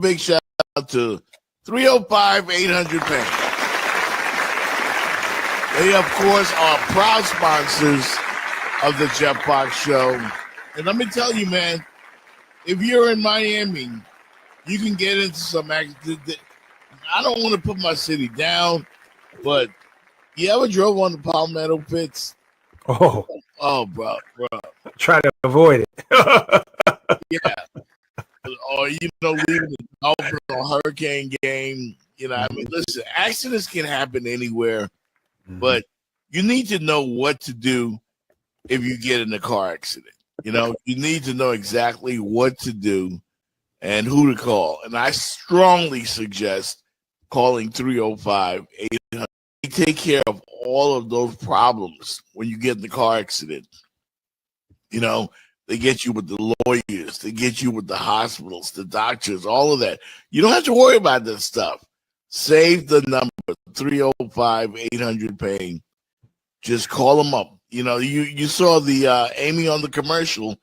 big shout out to 305-800 Pain. They, of course, are proud sponsors of the Jeff Fox Show. And let me tell you, man, if you're in Miami, you can get into some accident. I don't want to put my city down, but you ever drove on the Palmetto Pits? Oh, bro. try to avoid it. Yeah. Or, leaving the Dolphin or Hurricane game. I mean, listen, accidents can happen anywhere, but you need to know what to do if you get in a car accident. You need to know exactly what to do and who to call. And I strongly suggest calling 305-800. They take care of all of those problems when you get in the car accident. They get you with the lawyers. They get you with the hospitals, the doctors, all of that. You don't have to worry about that stuff. Save the number, 305-800-PAIN. Just call them up. You saw the Amy on the commercial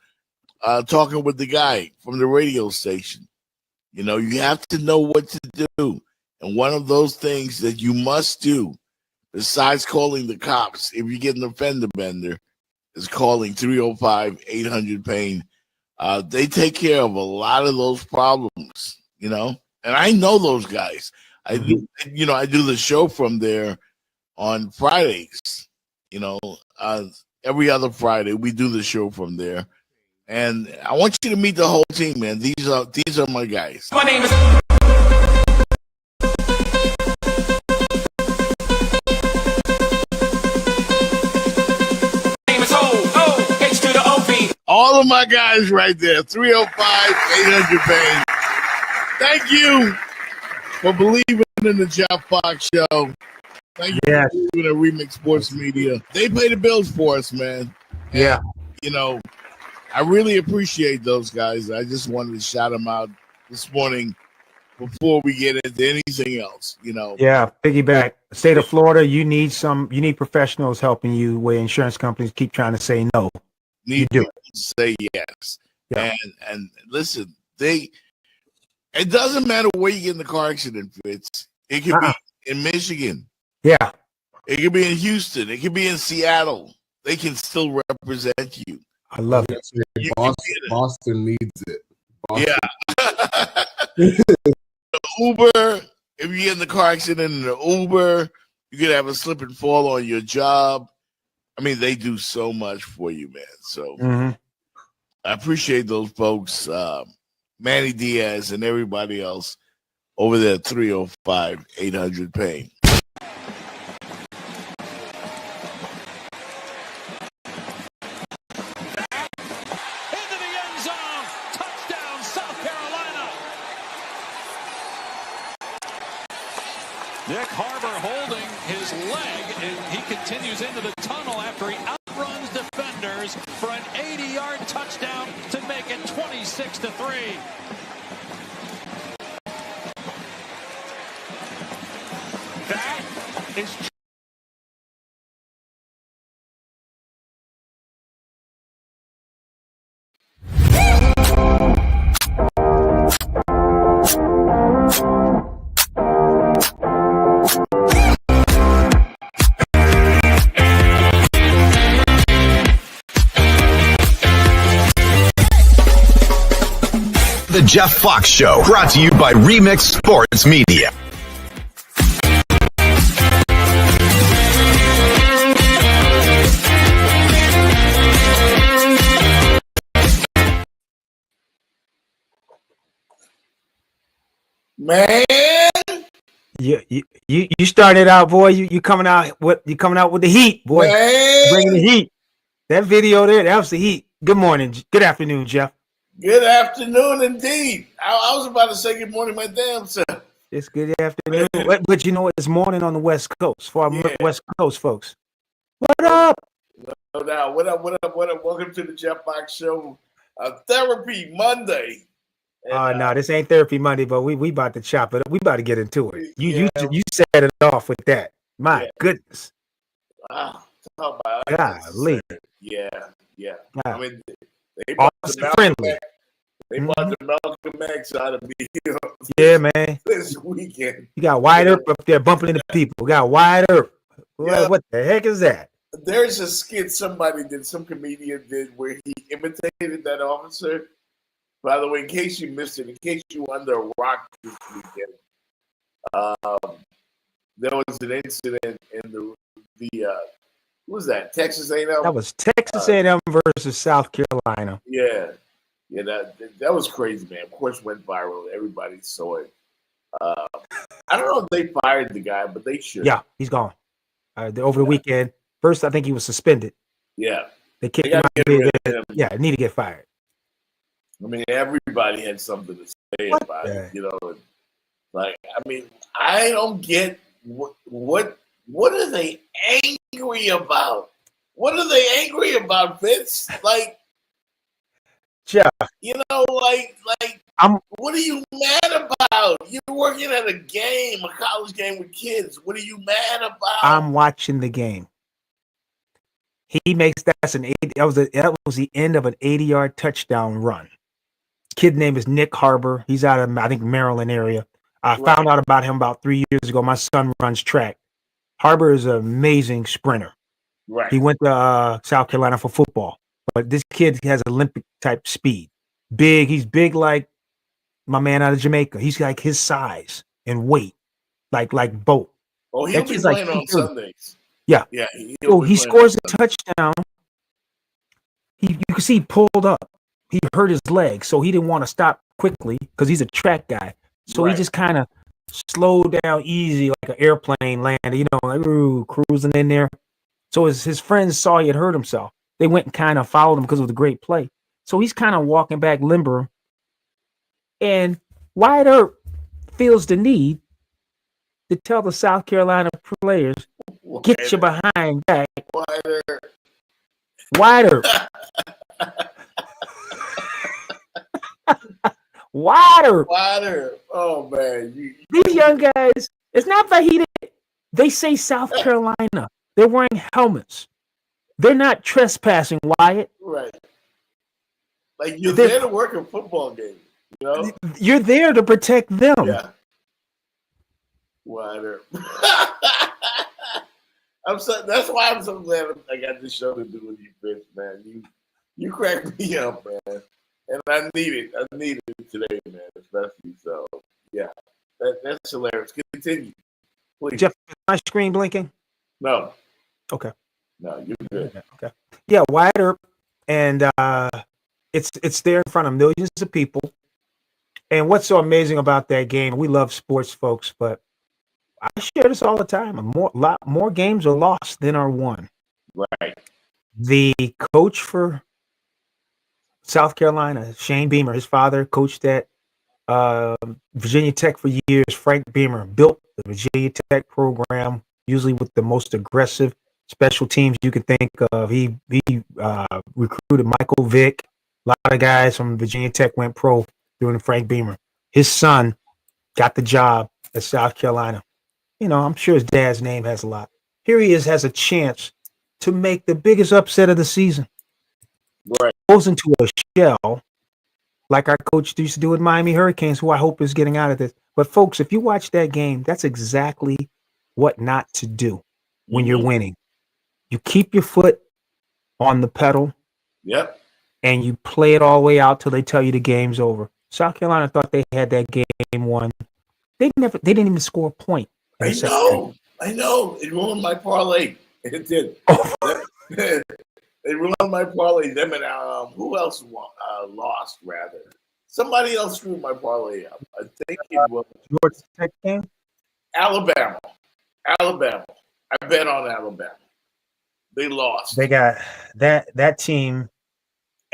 talking with the guy from the radio station. You have to know what to do. And one of those things that you must do, besides calling the cops, if you get an offender bender, is calling 305-800-PAIN. They take care of a lot of those problems, and I know those guys. I do the show from there on Fridays. Every other Friday we do the show from there, and I want you to meet the whole team, man. These are my guys. My name is. All of my guys right there, 305-800-PAIN. Thank you for believing in the Jeff Fox Show. Thank you for believing in Remix Sports Media. They pay the bills for us, man. And, I really appreciate those guys. I just wanted to shout them out this morning before we get into anything else, Yeah, piggyback. State of Florida, you need professionals helping you where insurance companies keep trying to say no. You do say yes. Yeah. And listen, it doesn't matter where you get in the car accident, Fitz. It could be in Michigan. Yeah. It could be in Houston. It could be in Seattle. They can still represent you. I love it. Boston needs it. Boston. Yeah. Uber, if you get in the car accident in the Uber, you could have a slip and fall on your job. I mean, they do so much for you, man. So I appreciate those folks, Manny Diaz and everybody else over there at 305-800-PAIN. Into the end zone. Touchdown, South Carolina. Nick Harbor holding his leg, and he continues into the tunnel after he outruns defenders for an 80-yard touchdown to make it 26-3. That is The Jeff Fox Show, brought to you by Remix Sports Media. Man, you started out, boy. You coming out with the heat, boy. Man. Bringing the heat. That video there, that was the heat. Good morning, good afternoon, Jeff. Good afternoon, indeed. I was about to say good morning, my damn self. It's good afternoon, but you know what? It's morning on the West Coast for our West Coast folks. What up? No doubt. What up? Welcome to the Jeff Fox Show, Therapy Monday. No, this ain't Therapy Monday, but we about to chop it up. We about to get into it. You set it off with that. My goodness. Wow. Talk about Golly. Yeah. Wow. I mean, they Officer friendly. They bought the Malcolm X out of me. Yeah, man. This weekend. You got Wyatt Earp up there bumping into people. We got Wyatt Earp. What the heck is that? There's a skit some comedian did where he imitated that officer. By the way, in case you missed it, in case you were under a rock this weekend, there was an incident in the who was that? Texas A&M. That was Texas A&M versus South Carolina. Yeah, that was crazy, man. Of course, went viral. Everybody saw it. I don't know if they fired the guy, but they should. Yeah, he's gone. Over the weekend, first I think he was suspended. Yeah, they kicked him out. Yeah, need to get fired. I mean, everybody had something to say about it, you know. Like, I mean, I don't get what are they angry about? What are they angry about, Vince? Like, Jeff, you know, like, what are you mad about? You're working at a college game with kids. What are you mad about? I'm watching the game. He makes that was the end of an 80-yard touchdown run. Kid name is Nick Harbor. He's out of, I think, Maryland area. I found out about him about 3 years ago. My son runs track. Harbor is an amazing sprinter. Right. He went to South Carolina for football. But this kid has Olympic type speed. Big. He's big like my man out of Jamaica. He's like his size and weight. Like Boat. Oh, he'll be playing on Sundays. Yeah. Yeah. He scores a touchdown. You can see he pulled up. He hurt his leg, so he didn't want to stop quickly because he's a track guy. So he just kind of slowed down easy like an airplane landed, you know, like cruising in there. So his friends saw he had hurt himself. They went and kind of followed him because of the great play. So he's kind of walking back limber. And Wyatt Earp feels the need to tell the South Carolina players, get your behind back. Wyatt Earp. Water. Oh man, these young guys. It's not that he did. They say South Carolina. They're wearing helmets. They're not trespassing, Wyatt. Right. Like you're there to work a football game. You know. You're there to protect them. Yeah. Water. That's why I'm so glad I got this show to do with you, Vince, man. You crack me up, man. And I need it today, man, especially. So, yeah, that's hilarious. Continue, please. Jeff, is my screen blinking? No. Okay. No, you're good. Okay. Yeah, Wyatt Earp, and it's there in front of millions of people. And what's so amazing about that game? We love sports, folks, but I share this all the time. A lot more games are lost than are won. Right. The coach for South Carolina, Shane Beamer, his father coached at Virginia Tech for years. Frank Beamer built the Virginia Tech program, usually with the most aggressive special teams you can think of. He recruited Michael Vick. A lot of guys from Virginia Tech went pro during Frank Beamer. His son got the job at South Carolina. You know, I'm sure his dad's name has a lot. Here he is, has a chance to make the biggest upset of the season. Right. Goes into a shell like our coach used to do with Miami Hurricanes, who I hope is getting out of this. But folks, if you watch that game, that's exactly what not to do when you're winning. You keep your foot on the pedal. Yep. And you play it all the way out till they tell you the game's over. South Carolina thought they had that game won. They didn't even score a point. I know. It ruined my parlay. It did. They ruined my parlay. Them and who else lost? Rather, somebody else screwed my parlay up. I think it was Georgia Tech game. Alabama. I bet on Alabama. They lost. They got that team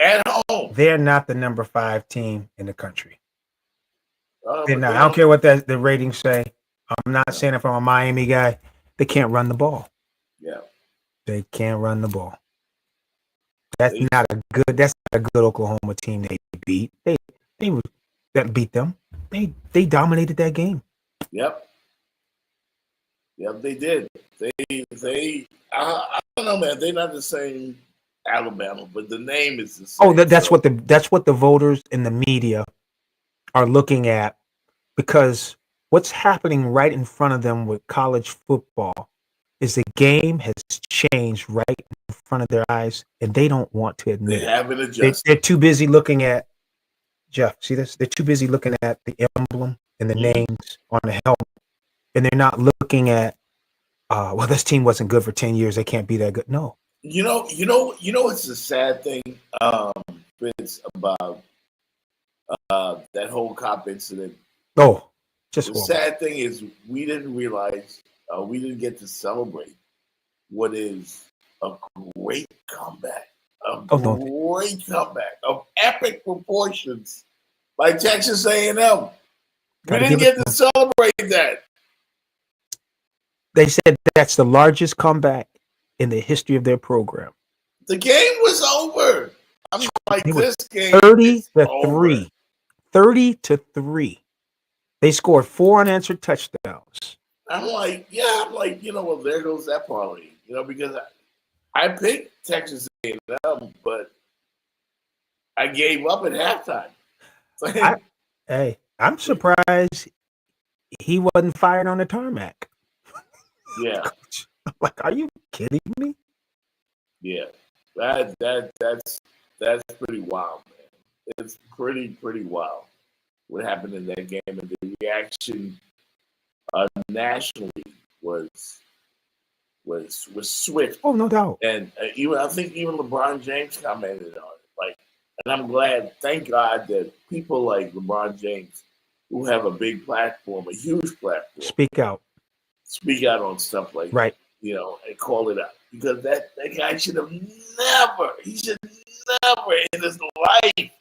at home. They're not the number 5 team in the country. They're not. I don't care what the ratings say. I'm not saying it from a Miami guy. They can't run the ball. Yeah. They can't run the ball. That's not a good Oklahoma team they beat. They beat them. They dominated that game. Yep, they did. They I don't know, man. They're not the same Alabama, but the name is the same. Oh, that's so. what the voters in the media are looking at, because what's happening right in front of them with college football is the game has changed right in front of their eyes, and they don't want to They admit it. haven't adjusted. They're too busy looking at, Jeff, see this? They're too busy looking at the emblem and the names on the helmet, and they're not looking at, well, this team wasn't good for 10 years. They can't be that good. No. You know, it's a sad thing, Vince, about that whole cop incident. Oh, just the horrible. sad thing is we didn't realize, we didn't get to celebrate what is a great comeback, great comeback of epic proportions by Texas A&M. We didn't get to celebrate that. They said that's the largest comeback in the history of their program. The game was over. I'm like, this game 30-3. 30-3. They scored 4 unanswered touchdowns. I'm like, well, there goes that parlay. Because I picked Texas A&M, but I gave up at halftime. I'm surprised he wasn't fired on the tarmac. Yeah. Like, are you kidding me? Yeah. That's pretty wild, man. It's pretty wild what happened in that game, and the reaction nationally was swift. Oh, no doubt. And I think even LeBron James commented on it. And I'm glad, thank God, that people like LeBron James, who have a big platform, a huge platform, speak out on stuff like right. And call it out, because that guy should have never in his life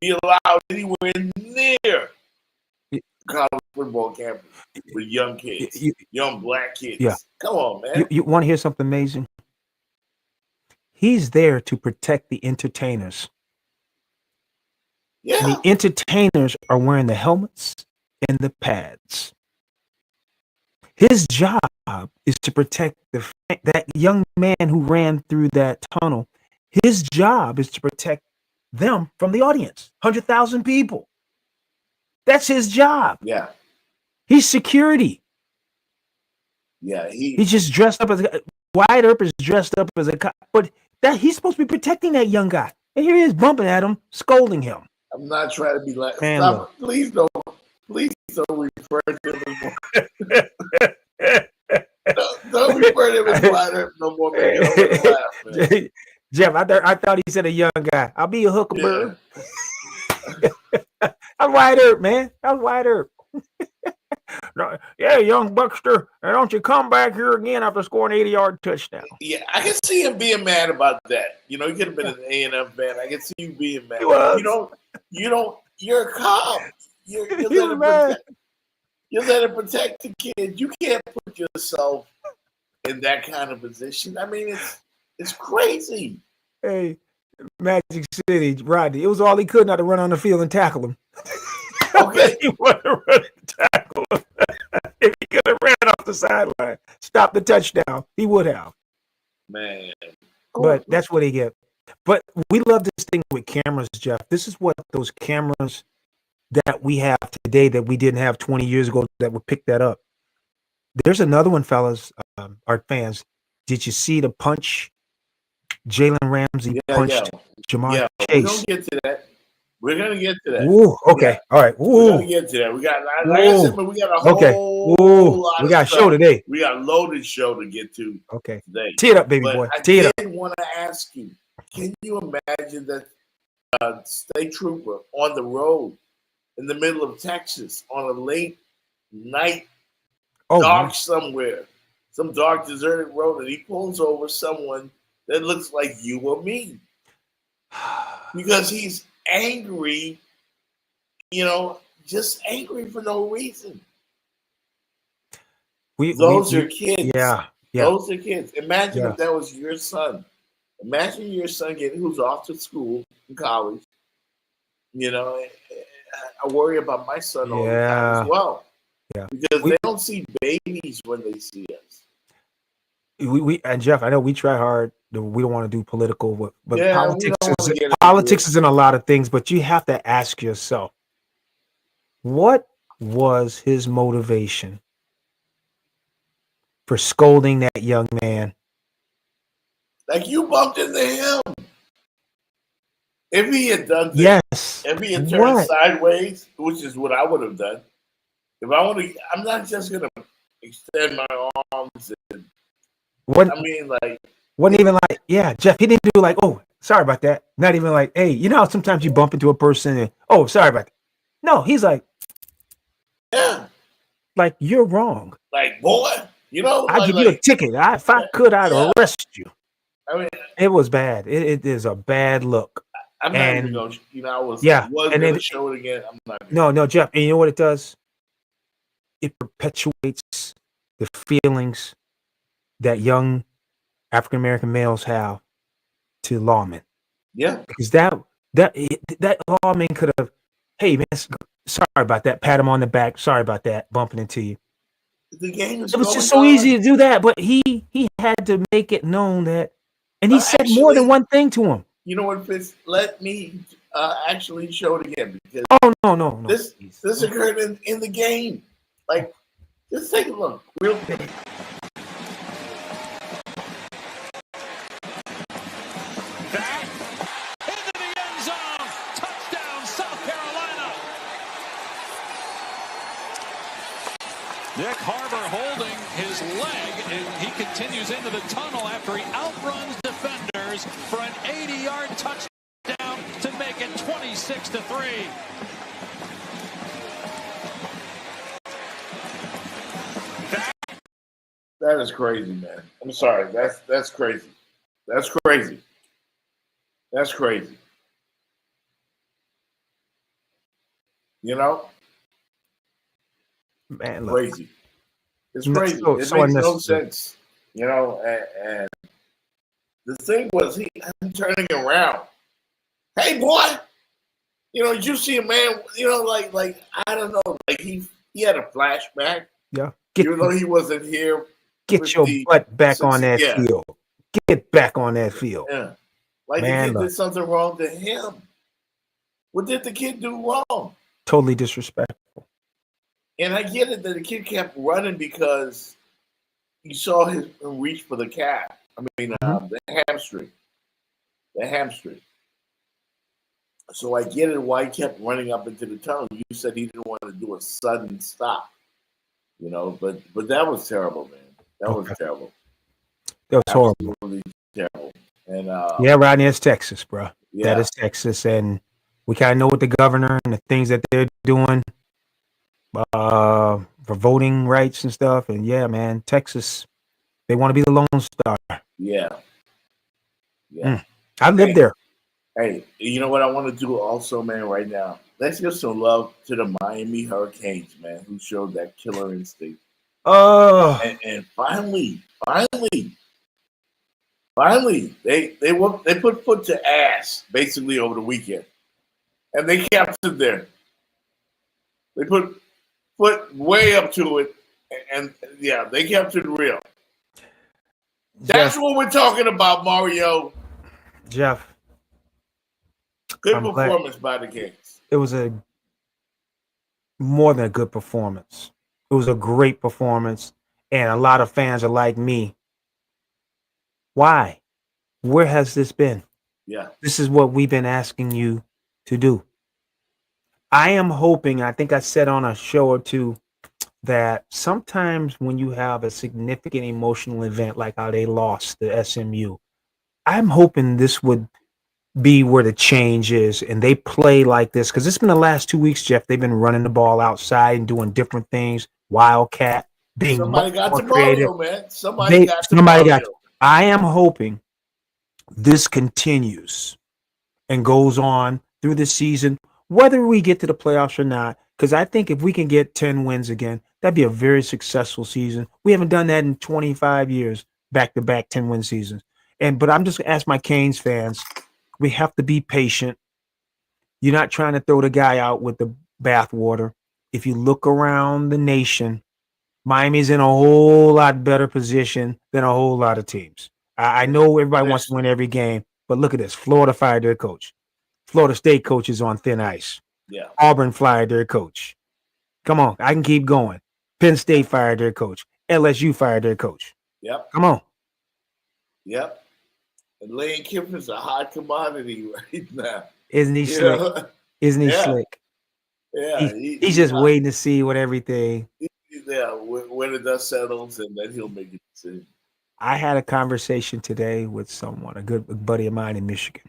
be allowed anywhere near college football campus with young kids, young black kids. Yeah. Come on, man. You want to hear something amazing? He's there to protect the entertainers. Yeah. And the entertainers are wearing the helmets and the pads. His job is to protect that young man who ran through that tunnel. His job is to protect them from the audience. 100,000 people. That's his job. Yeah. He's security. Yeah. He's just dressed up as Wyatt Earp is dressed up as a cop, but he's supposed to be protecting that young guy. And here he is bumping at him, scolding him. I'm not trying to be like, Man, stop. Please don't refer to him anymore. don't refer to him as Wyatt Earp no more, man. Jeff, I thought he said a young guy. I'll be a huckleberry. Yeah. I'm Wyatt Earp, man. I'm Wyatt Earp. No, yeah, young Buckster, don't you come back here again after scoring an 80-yard touchdown. Yeah, I can see him being mad about that. He could have been an A&M fan. I can see you being mad. You're a cop. You're there to protect the kids. You can't put yourself in that kind of position. I mean, it's crazy. Hey, Magic City, Rodney, it was all he could not to run on the field and tackle him. Okay. He wanted to run and tackle him. If he could have ran off the sideline, stopped the touchdown, he would have. Man. But that's what he get. But we love this thing with cameras, Jeff. This is what those cameras that we have today that we didn't have 20 years ago that would pick that up. There's another one, fellas, our fans. Did you see the punch? Jalen Ramsey punched Jamar Chase. We're gonna get to that. Ooh, okay, all right. Ooh, we're gonna get to that. We got, like I said, but we got a whole lot. We got a show today. We got a loaded show to get to. Okay, today. Tee it up, baby boy. Tee it up. I did want to ask you: can you imagine that state trooper on the road in the middle of Texas on a late night, dark somewhere, some dark deserted road, and he pulls over someone that looks like you or me because he's angry, just angry for no reason. Those are kids. Yeah. Those are kids. Imagine if that was your son. Imagine your son who's off to school in college. I worry about my son all the time as well. Yeah. Because they don't see babies when they see us. we and Jeff, I know we try hard. We don't want to do political, but Yeah, we politics don't wanna get into politics is in a lot of things. But you have to ask yourself, what was his motivation for scolding that young man? Like, you bumped into him. If he had done this, Yes. if he had turned What? sideways, which is what I would have done. If I want to, I'm not just gonna extend my arms. What? I mean, like, Wasn't even like, yeah, Jeff. He didn't do like, oh, sorry about that. Not even like, hey, you know how sometimes you bump into a person and, oh, sorry about that. No, he's like, yeah, like you're wrong. like, boy, you know, I'll give you a ticket. If I could, I'd Yeah. arrest you. I mean, It was bad. It is a bad look. I'm not even And- gonna, you know, I was Yeah, and and gonna then- show it again. I'm not. No, Jeff. And you know what it does? It perpetuates the feelings that young African American males have to lawmen. Yeah, Because that lawman could have, hey man, sorry about that. Pat him on the back. Sorry about that. Bumping into you. the game is. It was going just so on. easy to do that, but he had to make it known that, and he said more than Actually- one thing to him. You know what, Fitz? Let me actually show it again because Oh no. this occurred in the game. Like, just take a look real quick. Back into the end zone. Touchdown, South Carolina. Nick Harbor holding his leg, and he continues into the tunnel after he outruns defenders for an 80-yard touchdown to make it 26-3. That is crazy, man. I'm sorry. That's crazy. That's crazy. That's crazy. You know, Man, look, crazy. It's No, crazy. so- It so makes no unnecessary. sense. You know, and the thing was, I'm turning around. Hey, boy. You know, you see a man. You know, like I don't know. Like he had a flashback. yeah. Even though he wasn't here. Get with your the butt back on that yeah. field. Get back on that field. Yeah. Like Man, the kid look. did something wrong to him. What did the kid do wrong? Totally disrespectful. And I get it that the kid kept running because he saw him reach for the calf. I mean, the hamstring. The hamstring. So I get it why he kept running up into the tunnel. You said he didn't want to do a sudden stop. You know, but that was terrible, man. That was terrible. That was horrible. Absolutely terrible. And Yeah, Rodney, it's Texas, bro. yeah. That is Texas, and we kind of know what the governor and the things that they're doing for voting rights and stuff. And yeah, man, Texas, they want to be the Lone Star. Yeah. I lived there. Hey, you know what I want to do also, man, right now? Let's give some love to the Miami Hurricanes, man, who showed that killer instinct. Oh, And finally, they put foot to ass basically over the weekend. And they captured there. They put foot way up to it. And yeah, they captured real. That's Jeff, what we're talking about, Mario. Jeff, Good I'm glad- performance by the Kings. it was a more than a good performance. It was a great performance, and a lot of fans are like me. Why? Where has this been? Yeah. This is what we've been asking you to do. I am hoping, I think I said on a show or two, that sometimes when you have a significant emotional event like how they lost the SMU, I'm hoping this would be where the change is and they play like this. Because it's been the last 2 weeks, Jeff. They've been running the ball outside and doing different things. Wildcat, being Somebody much got more to creative. Mario, man. Somebody got to somebody Mario. got. I am hoping this continues and goes on through the season, whether we get to the playoffs or not. Because I think if we can get 10 wins again, that'd be a very successful season. We haven't done that in 25 years, back-to-back 10-win seasons. But I'm just going to ask my Canes fans, we have to be patient. You're not trying to throw the guy out with the bathwater. If you look around the nation, Miami's in a whole lot better position than a whole lot of teams. I know everybody wants to win every game, but look at this. Florida fired their coach. Florida State coach is on thin ice. Yeah. Auburn fired their coach. Come on, I can keep going. Penn State fired their coach. LSU fired their coach. Yep. Come on. Yep. And Lane Kiffin's a hot commodity right now. Isn't he slick? know? Isn't he Yeah. slick? Yeah. He's just waiting to see what everything. Yeah, when the dust settles, and then he'll make a decision. I had a conversation today with someone, a good buddy of mine in Michigan.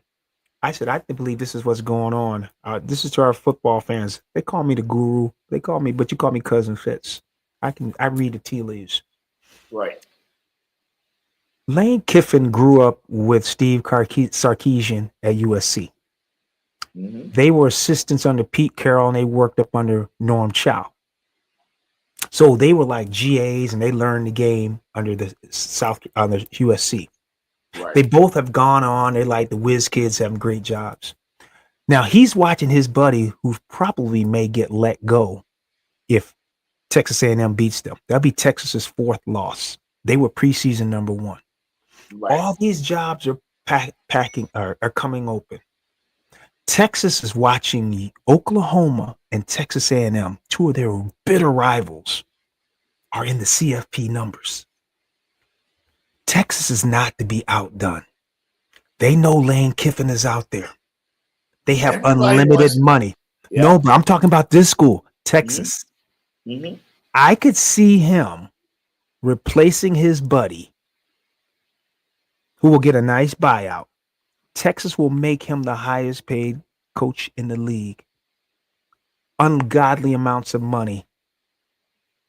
I said, I believe this is what's going on. This is to our football fans. They call me the guru. They call me, but you call me Cousin Fitz. I read the tea leaves. Right. Lane Kiffin grew up with Steve Sarkisian at USC. Mm-hmm. They were assistants under Pete Carroll, and they worked up under Norm Chow. So they were like GAs, and they learned the game under the USC. Right. They both have gone on. They're like the whiz kids, having great jobs. Now he's watching his buddy, who probably may get let go if Texas A&M beats them. That'll be Texas's fourth loss. They were preseason number 1. Right. All these jobs are are coming open. Texas is watching Oklahoma and Texas A&M, two of their bitter rivals, are in the CFP numbers. Texas is not to be outdone. They know Lane Kiffin is out there. They have unlimited money. Yeah. No, but I'm talking about this school, Texas. Mm-hmm. I could see him replacing his buddy, who will get a nice buyout. Texas will make him the highest paid coach in the league. Ungodly amounts of money.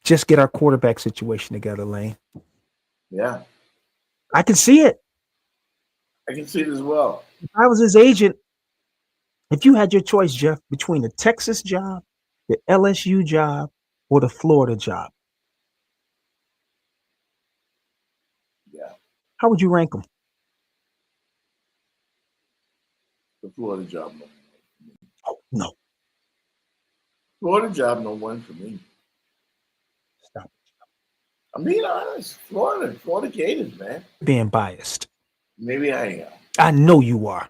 Just get our quarterback situation together, Lane. Yeah. I can see it. I can see it as well. If I was his agent, if you had your choice, Jeff, between the Texas job, the LSU job, or the Florida job, Yeah. how would you rank them? The Florida job. Oh, no. Florida job, no one for me. Stop I'm being honest. Florida Gators, man. being biased. Maybe I am. I know you are.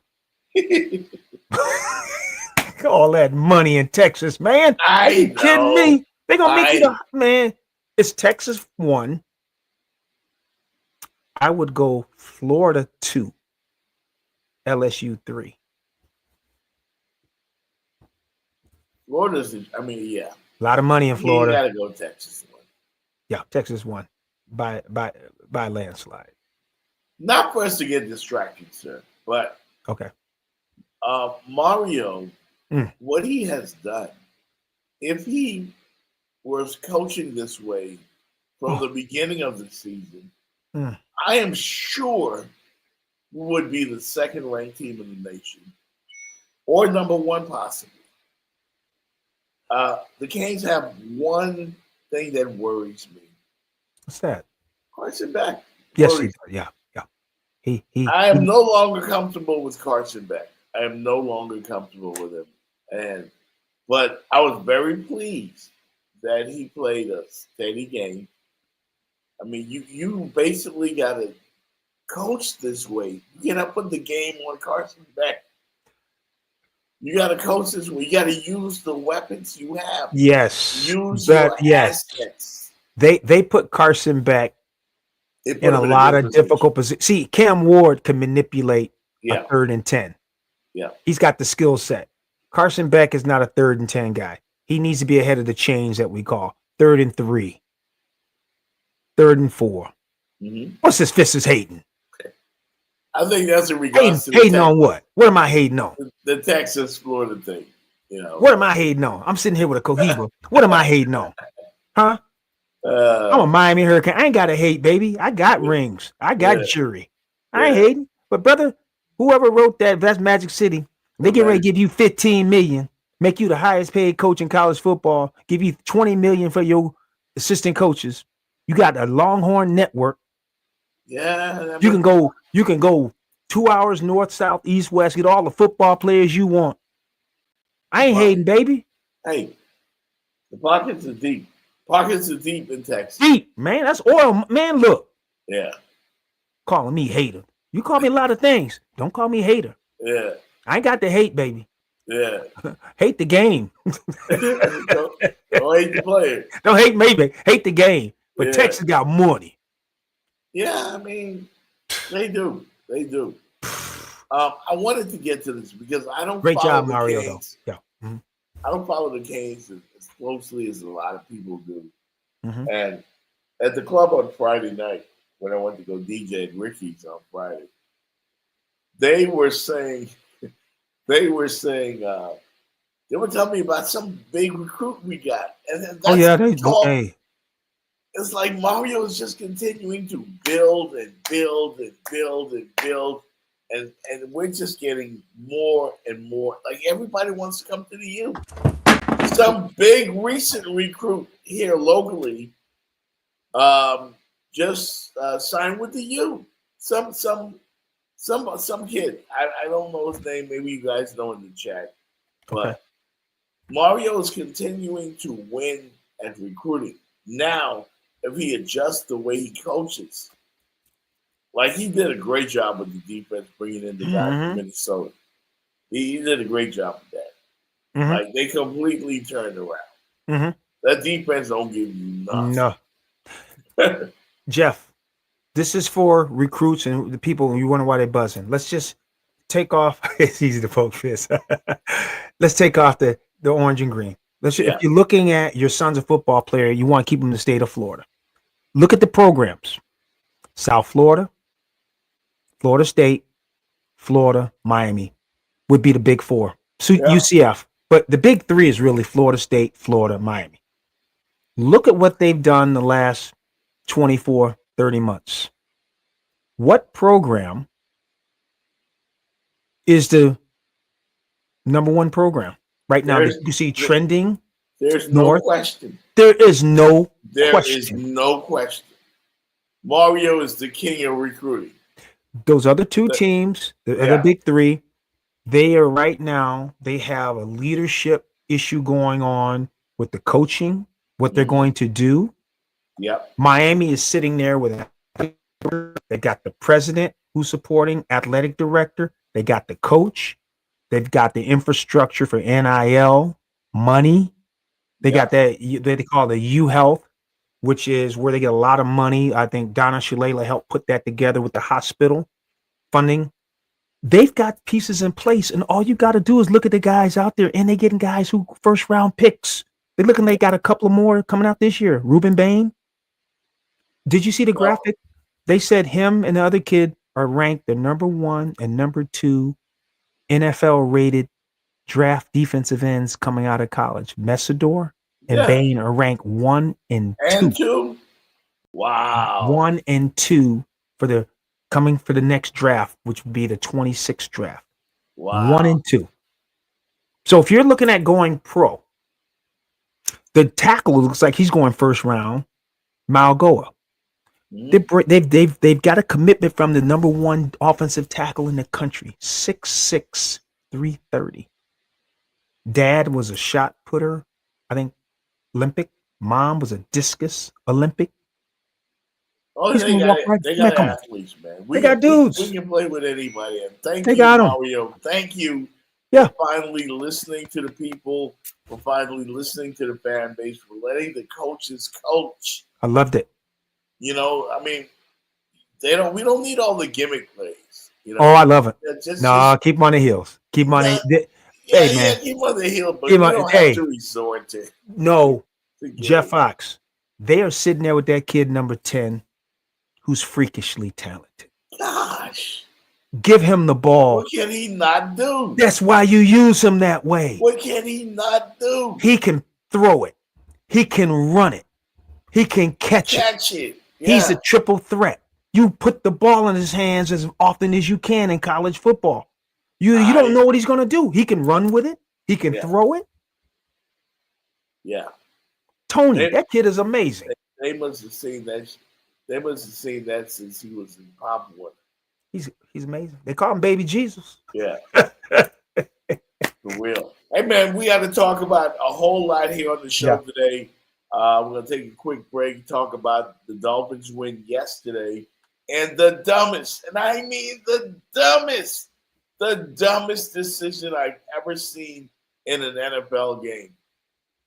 All that money in Texas, man. I You kidding me? They're gonna make you I- the man. It's Texas 1. I would go Florida 2, LSU 3. Florida's, I mean, yeah. A lot of money in Florida. You gotta go Texas. Yeah, Texas 1 by landslide. Not for us to get distracted, sir, but Okay. Mario, Mm. what he has done, if he was coaching this way from Oh. the beginning of the season, Mm. I am sure we would be the second ranked team in the nation, or number 1 possibly. The Canes have one thing that worries me. What's that? Carson Beck. Yes, worries yeah. I am no longer comfortable with Carson Beck. I am no longer comfortable with him. But I was very pleased that he played a steady game. I mean, you basically got to coach this way. You got to put the game on Carson Beck. You got to coach this way. You got to use the weapons you have. Yes. Use But your yes. assets. They put Carson Beck They put in him a lot good of difficult positions. See, Cam Ward can manipulate Yeah, a 3rd and 10. yeah. He's got the skill set. Carson Beck is not a 3rd and 10 guy. He needs to be ahead of the chains that we call 3rd and 3, 3rd and 4. Mm-hmm. What's this fist is hating? I think that's in regards to Hating on what? What am I hating on? the Texas Florida thing. You know, What am I hating on? I'm sitting here with a Cohiba. What am I hating on? Huh? I'm a Miami Hurricane. I ain't got to hate, baby. I got rings. I got Yeah. jury. I ain't Yeah. hating. But brother, whoever wrote that's Magic City. They get ready to give you $15 million, make you the highest paid coach in college football, give you $20 million for your assistant coaches. You got a Longhorn network. Yeah, You can go 2 hours north, south, east, west, get all the football players you want. I ain't Wow. hating, baby. Hey, the pockets are deep. Pockets are deep in Texas. Deep, man. That's oil. Man, look. Yeah. Calling me hater. You call me a lot of things. Don't call me hater. Yeah. I ain't got the hate, baby. Yeah. Hate the game. don't hate the player. Don't hate me, baby. Hate the game. But Yeah. Texas got money. Yeah, I mean, they do. They do. I wanted to get to this because I don't Great follow job, the Mario, Canes. though. Yeah. Mhm. I don't follow the Canes as closely as a lot of people do. Mhm. And at the club on Friday night, when I went to go DJ at Ricky's on Friday, they were they were telling me about some big recruit we got. And then Oh, yeah. hey. It's like Mario is just continuing to build and build and build and build. And we're just getting more and more. Like everybody wants to come to the U. Some big recent recruit here locally just signed with the U. Some kid. I don't know his name. Maybe you guys know in the chat. But Okay. Mario is continuing to win at recruiting. Now, if he adjusts the way he coaches, like he did a great job with the defense, bringing in the guy from Minnesota. He did a great job with that. Mhm. Like they completely turned around. Mhm. That defense don't give you nothing. No. Jeff, this is for recruits and the people you wonder why they're buzzing. Let's just take off. It's easy to poke fist. Let's take off the orange and green. If you're looking at your son's a football player, you want to keep him in the state of Florida. Look at the programs. South Florida, Florida State, Florida, Miami would be the big four. So UCF. But the big three is really Florida State, Florida, Miami. Look at what they've done the last 24, 30 months. What program is the number one program right now? You see trending. There's no north. question. There is no There question. is no question. Mario is the king of recruiting. Those other two teams, the other big three, they are right now, they have a leadership issue going on with the coaching, what they're going to do. Yep. Miami is sitting there with they got the president who's supporting, athletic director, they got the coach, they've got the infrastructure for NIL, money. They got that they call the U Health, which is where they get a lot of money. I think Donna Shalala helped put that together with the hospital funding. They've got pieces in place, and all you got to do is look at the guys out there, and they're getting guys who first round picks. They're looking, they got a couple of more coming out this year. Ruben Bain. Did you see the graphic? They said him and the other kid are ranked the number 1 and number 2 NFL rated draft defensive ends coming out of college. Messidor and Bain are ranked 1 and 2. Wow. 1 and 2 for the coming for the next draft, which would be the 26th draft. Wow. 1 and 2. So if you're looking at going pro, the tackle looks like he's going first round. Malgoa. They've got a commitment from the number 1 offensive tackle in the country, 6'6", 330. Dad was a shot putter, I think Olympic. Mom was a discus Olympic. Oh, they got athletes, man. They got dudes. We can play with anybody. And thank They you, got 'em. Mario. Thank you for finally listening to the people, for finally listening to the fan base, for letting the coaches coach. I loved it. You know, I mean, we don't need all the gimmick plays. You know? Oh, I love it. Just keep them on the heels. Keep them on the hey, man. Keep on the heel, but you don't have to resort to it. No, Jeff Fox. They are sitting there with that kid number 10 who's freakishly talented. Gosh. Give him the ball. What can he not do? That's why you use him that way. What can he not do? He can throw it. He can run it. He can catch it. Yeah. He's a triple threat. You put the ball in his hands as often as you can in college football. You don't know what he's going to do. He can run with it. He can throw it. Yeah. Tony, that kid is amazing. They must have seen that. They must have seen that since he was in Papua. He's amazing. They call him Baby Jesus. Yeah. For real. Hey, man, we got to talk about a whole lot here on the show today. We're going to take a quick break and talk about the Dolphins' win yesterday and the dumbest, and I mean the dumbest decision I've ever seen in an NFL game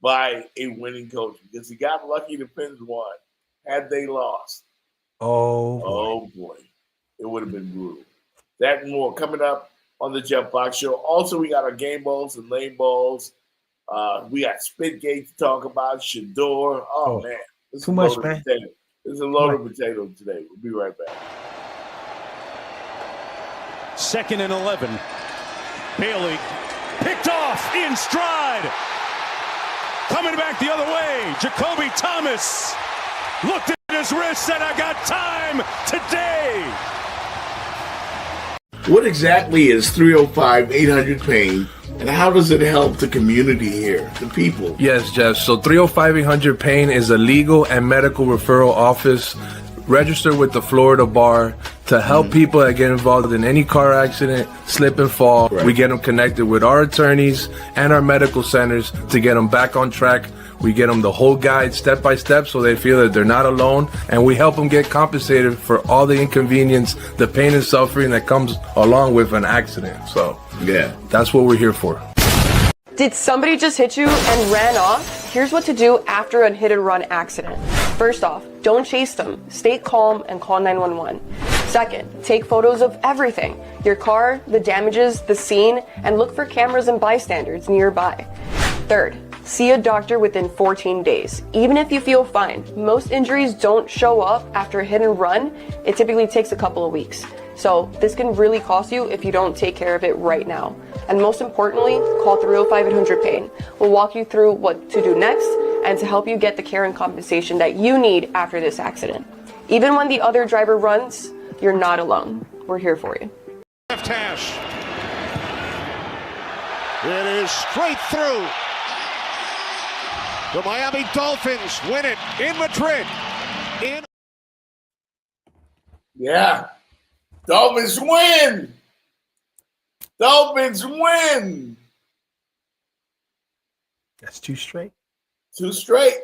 by a winning coach, because he got lucky the Pens won. Had they lost, oh boy, it would have been brutal. That and more coming up on the Jeff Fox Show. Also, we got our game balls and lane balls. We got Spitgate to talk about, Shador. Oh man, this too much, man. Potato. This is a loaded potato today. We'll be right back. 2nd and 11. Bailey picked off in stride. Coming back the other way, Jacoby Thomas looked at his wrist, said, I got time today. What exactly is 305-800-PAIN, and how does it help the community here, the people? Yes, Jeff. So 305-800-PAIN is a legal and medical referral office registered with the Florida Bar to help people that get involved in any car accident, slip and fall. Right. We get them connected with our attorneys and our medical centers to get them back on track. We get them the whole guide step by step so they feel that they're not alone, and we help them get compensated for all the inconvenience, the pain and suffering that comes along with an accident. So Yeah. that's what we're here for. Did somebody just hit you and ran off? Here's what to do after a hit and run accident. First off, don't chase them. Stay calm and call 911. Second, take photos of everything. Your car, the damages, the scene, and look for cameras and bystanders nearby. Third, see a doctor within 14 days. Even if you feel fine, most injuries don't show up after a hit and run. It typically takes a couple of weeks. So this can really cost you if you don't take care of it right now. And most importantly, call 305-800-PAIN. We'll walk you through what to do next and to help you get the care and compensation that you need after this accident. Even when the other driver runs, you're not alone. We're here for you. Left hash. It is straight through. The Miami Dolphins win it in Madrid. Yeah. Dolphins win. Dolphins win. That's two straight. Two straight.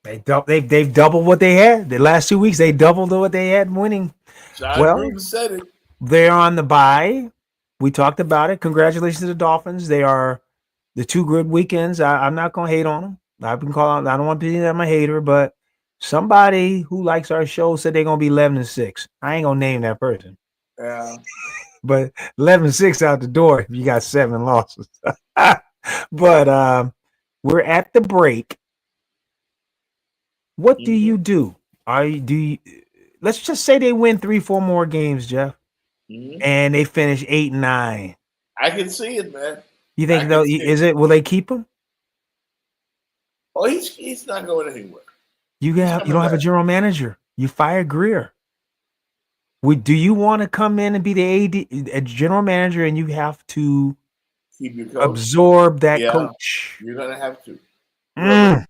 They've doubled what they had. The last 2 weeks, they doubled what they had winning. John Well, Gruden said it. They're on the bye. We talked about it. Congratulations to the Dolphins. They are the two good weekends. I'm not going to hate on them. I've been calling. I don't want to be that I'm a hater, but somebody who likes our show said they're going to be 11-6. I ain't going to name that person. Yeah. But 11-6 out the door if you got 7 losses. But we're at the break. What do you do? Let's just say they win 3-4 more games, Jeff, and they finish 8-9. I can see it, man. You think though? Will they keep him? Oh, he's not going anywhere. You don't have a general manager. You fired Greer. Do you want to come in and be the a general manager, and you have to keep your coach, absorb that coach? You're gonna have to.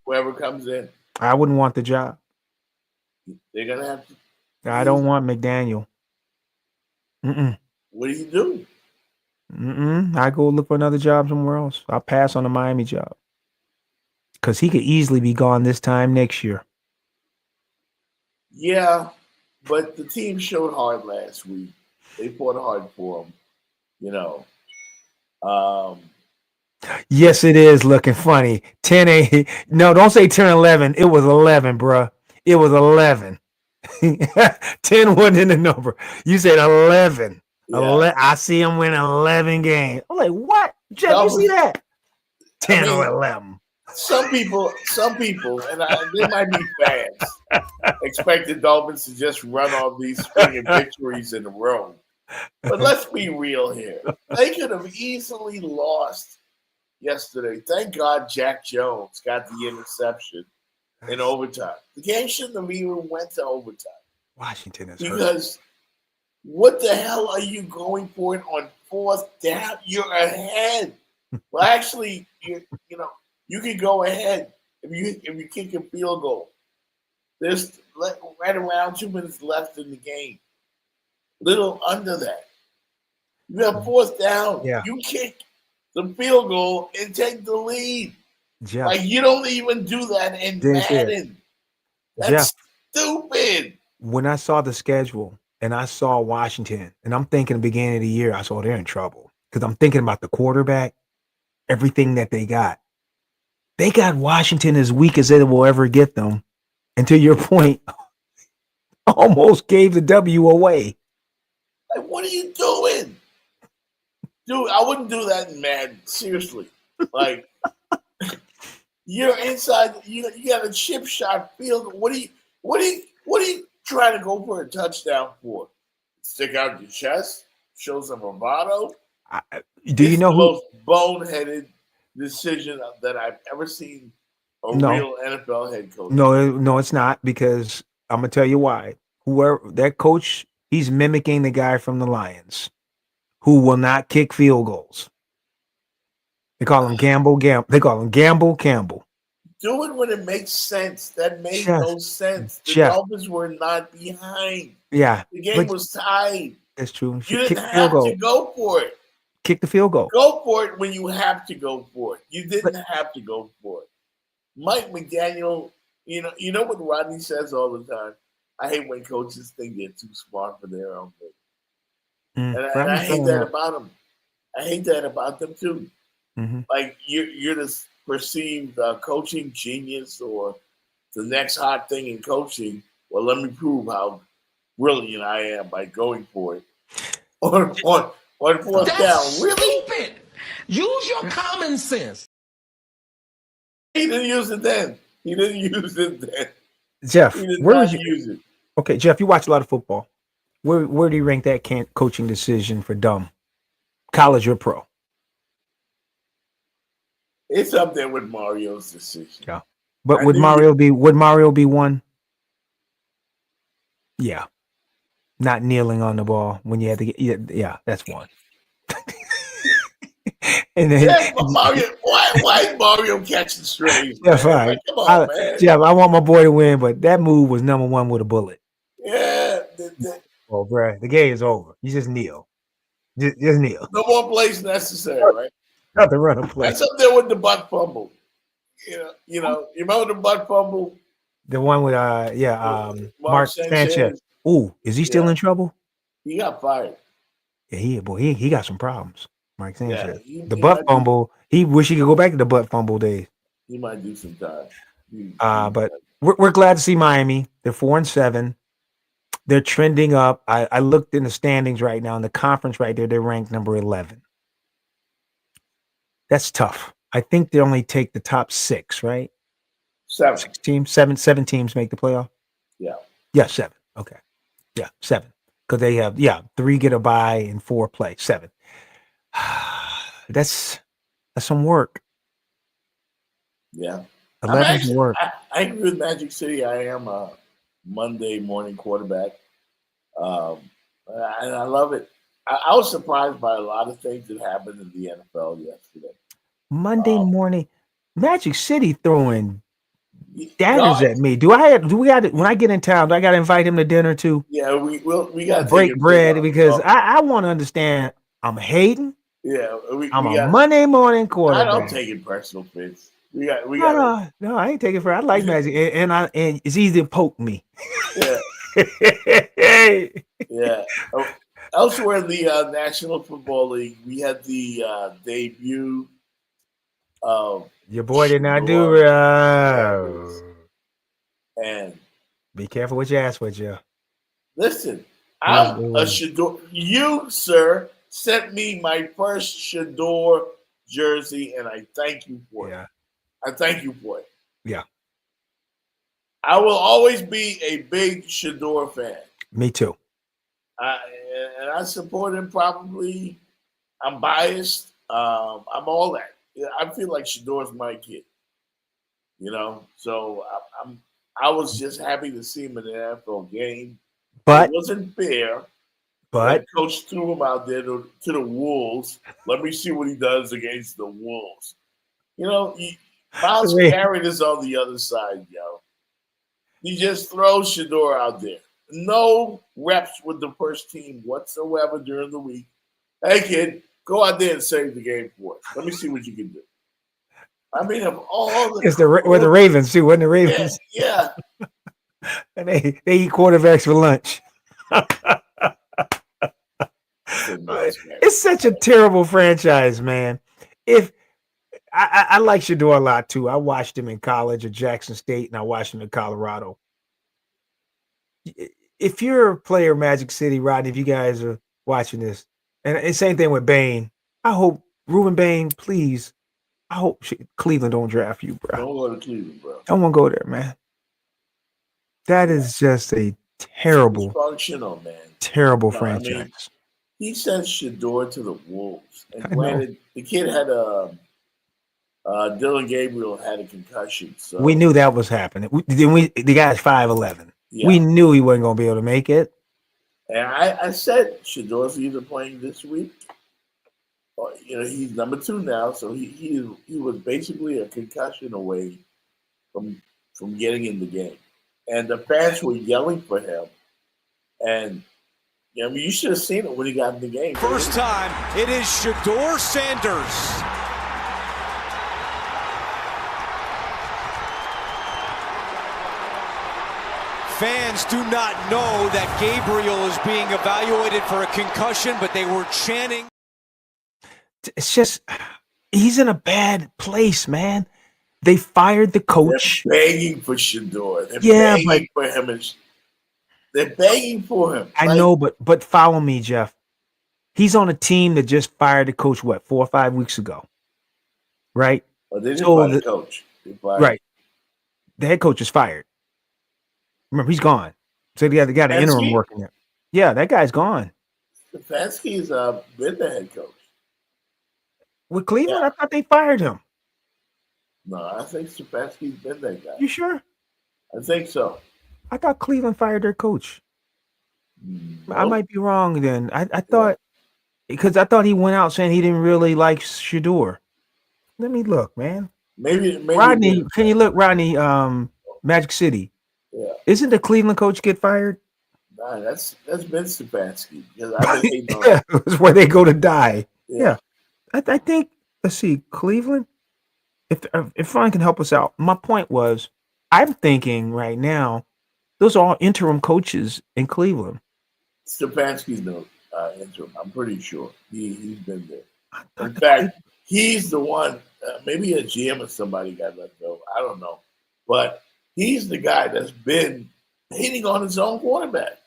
Whoever comes in, I wouldn't want the job. They're gonna have to. I don't want McDaniel. What do you do? I go look for another job somewhere else. I'll pass on the Miami job because he could easily be gone this time next year. Yeah, but the team showed hard last week. They fought hard for him, you know. Yes, it is looking funny. 10-8. No, don't say 10-11. It was 11, bruh. It was 11. 10 wasn't in the number. You said 11. Yeah. I see him win 11 games. I'm like, what? Jeff, you see that? 10 or 11. Some people, and they might be fans, expect the Dolphins to just run all these string victories in a row. But let's be real here. They could have easily lost yesterday. Thank God Jack Jones got the interception in overtime. The game shouldn't have even went to overtime. Washington is because hurt. What the hell are you going for it on 4th down? You're ahead. Well, actually, you can go ahead if you kick a field goal. There's right around 2 minutes left in the game. Little under that. You have 4th down. Yeah. You kick the field goal and take the lead. Jeff, Like, you don't even do that in Didn't see it. Madden. Jeff, That's stupid. when I saw the schedule and I saw Washington, and I'm thinking the beginning of the year, I saw they're in trouble because I'm thinking about the quarterback, everything that they got. They got Washington as weak as they will ever get them. And to your point, almost gave the W away. Like, what are you doing? Dude, I wouldn't do that in Madden. Seriously. Like, you're inside, you got a chip shot field. What are you trying to go for a touchdown for? Stick out your chest? Show some bravado? Do you know the who? most boneheaded decision that I've ever seen a No. real NFL head coach? No, it's not, because I'm gonna tell you why. Whoever that coach, he's mimicking the guy from the Lions, who will not kick field goals. They call him Gamble. They call him Gamble Campbell. Do it when it makes sense. That made Jeff, no sense. The Jeff. Dolphins were not behind. Yeah, The game was tied. that's true. You Should didn't kick the field have goal. to go for it. Kick the field goal. Go for it when you have to go for it. You didn't have to go for it. Mike McDaniel, you know what Rodney says all the time? I hate when coaches think they're too smart for their own thing. And I hate that about them. I hate that about them too. Mm-hmm. Like, you're this perceived coaching genius or the next hot thing in coaching. Well, let me prove how brilliant I am by going for it. On fourth down. Really? Stupid. Use your common sense. He didn't use it then. Jeff, He did where not would you? use it. Okay, Jeff, you watch a lot of football. Where do you rank that coaching decision for dumb? College or pro? It's up there with Mario's decision. Yeah. But I would knew Mario be one? Yeah. Not kneeling on the ball when you had to get, yeah, that's one. And then Yeah, but Mario, why is Mario catching strays? yeah, man? fine. Like, come on, man. Jeff, I want my boy to win, but that move was number one with a bullet. Yeah, Oh, bro, the game is over. You just kneel. Just kneel. no more plays necessary, right? Not the run of play. That's up there with the butt fumble. You remember the butt fumble? The one with Mark Sanchez. Ooh, is he still in trouble? He got fired. Yeah, he got some problems. Mark Sanchez. Yeah, The butt fumble. He wish he could go back to the butt fumble days. He might do some time. But we're glad to see Miami. They're 4-7. They're trending up. I looked in the standings right now in the conference right there. They're ranked number 11. That's tough. I think they only take the top 6, right? 7. 6 teams, seven teams make the playoff. Yeah, 7. Okay. Yeah, 7. Because they have 3 get a bye and 4 play. 7. That's some work. Yeah. 11 is work. I agree with Magic City. I am a Monday morning quarterback. And I love it. I was surprised by a lot of things that happened in the NFL yesterday. Monday morning, Magic City throwing daggers at me. When I get in town, do I got to invite him to dinner too? Yeah, we got to break bread because I want to understand. I'm hating. Yeah, I'm a Monday morning quarterback. I don't take it personal, Fitz. No, I ain't taking it for. I like Magic, and it's easy to poke me. Yeah, yeah. Elsewhere in the National Football League, we had the debut of your boy did not do it. And be careful what you ask for, Joe. Listen, I'm a Shador. You, sir, sent me my first Shador jersey, and I thank you for it. I thank you for it. Yeah. I will always be a big Shador fan. Me too. And I support him probably. I'm biased. I'm all that. I feel like Shador's my kid. So I was just happy to see him in the NFL game. But it wasn't fair. But coach threw him out there to the Wolves. Let me see what he does against the Wolves. Miles Garrett is on the other side, yo. He just throws Shador out there. No reps with the first team whatsoever during the week. Hey, kid, go out there and save the game for us. Let me see what you can do. I mean, of all the It's we're the Ravens too, wasn't the Ravens? yeah. And they eat quarterbacks for lunch. It's such a terrible franchise, man. If I like Shador a lot too. I watched him in college at Jackson State, and I watched him in Colorado. If you're a player, Magic City, Rodney, if you guys are watching this, and same thing with Bain, I hope Ruben Bain, please. I hope Cleveland don't draft you, bro. Don't go to Cleveland, bro. I won't go there, man. That is just a terrible, dysfunctional, man. Terrible franchise. I mean, he sent Shador to the Wolves, and I know. granted, the kid had Dylan Gabriel had a concussion. So We knew that was happening. The guy's 5'11". Yeah. We knew he wasn't going to be able to make it. And I said Shador's either playing this week, or he's number 2 now, so he was basically a concussion away from getting in the game, and the fans were yelling for him, and I mean you should have seen it when he got in the game. First time, it is Shador Sanders. Fans do not know that Gabriel is being evaluated for a concussion, but they were chanting. It's just, he's in a bad place, man. They fired the coach. They're begging for Shador. They're begging for him. They're begging for him. I know, but follow me, Jeff. He's on a team that just fired the coach, 4 or 5 weeks ago? Right? Well, they didn't fire the coach. Right. The head coach is fired. Remember, he's gone. So they got an interim working there. Yeah, that guy's gone. Stefanski's been the head coach. With Cleveland, I thought they fired him. No, I think Stefanski's been that guy. You sure? I think so. I thought Cleveland fired their coach. Nope. I might be wrong then. I thought, because I thought he went out saying he didn't really like Shador. Let me look, man. Maybe Rodney, can you look, Rodney, Magic City? Yeah. Isn't the Cleveland coach get fired? Nah, that's been Stefanski. Because I've been hating on Yeah, it's where they go to die. Yeah. I think, let's see, Cleveland, if Ron can help us out. My point was, I'm thinking right now, those are all interim coaches in Cleveland. Stefanski's no interim. I'm pretty sure he's been there. In fact, he's the one. Maybe a GM or somebody got let go. I don't know, but he's the guy that's been hating on his own quarterback.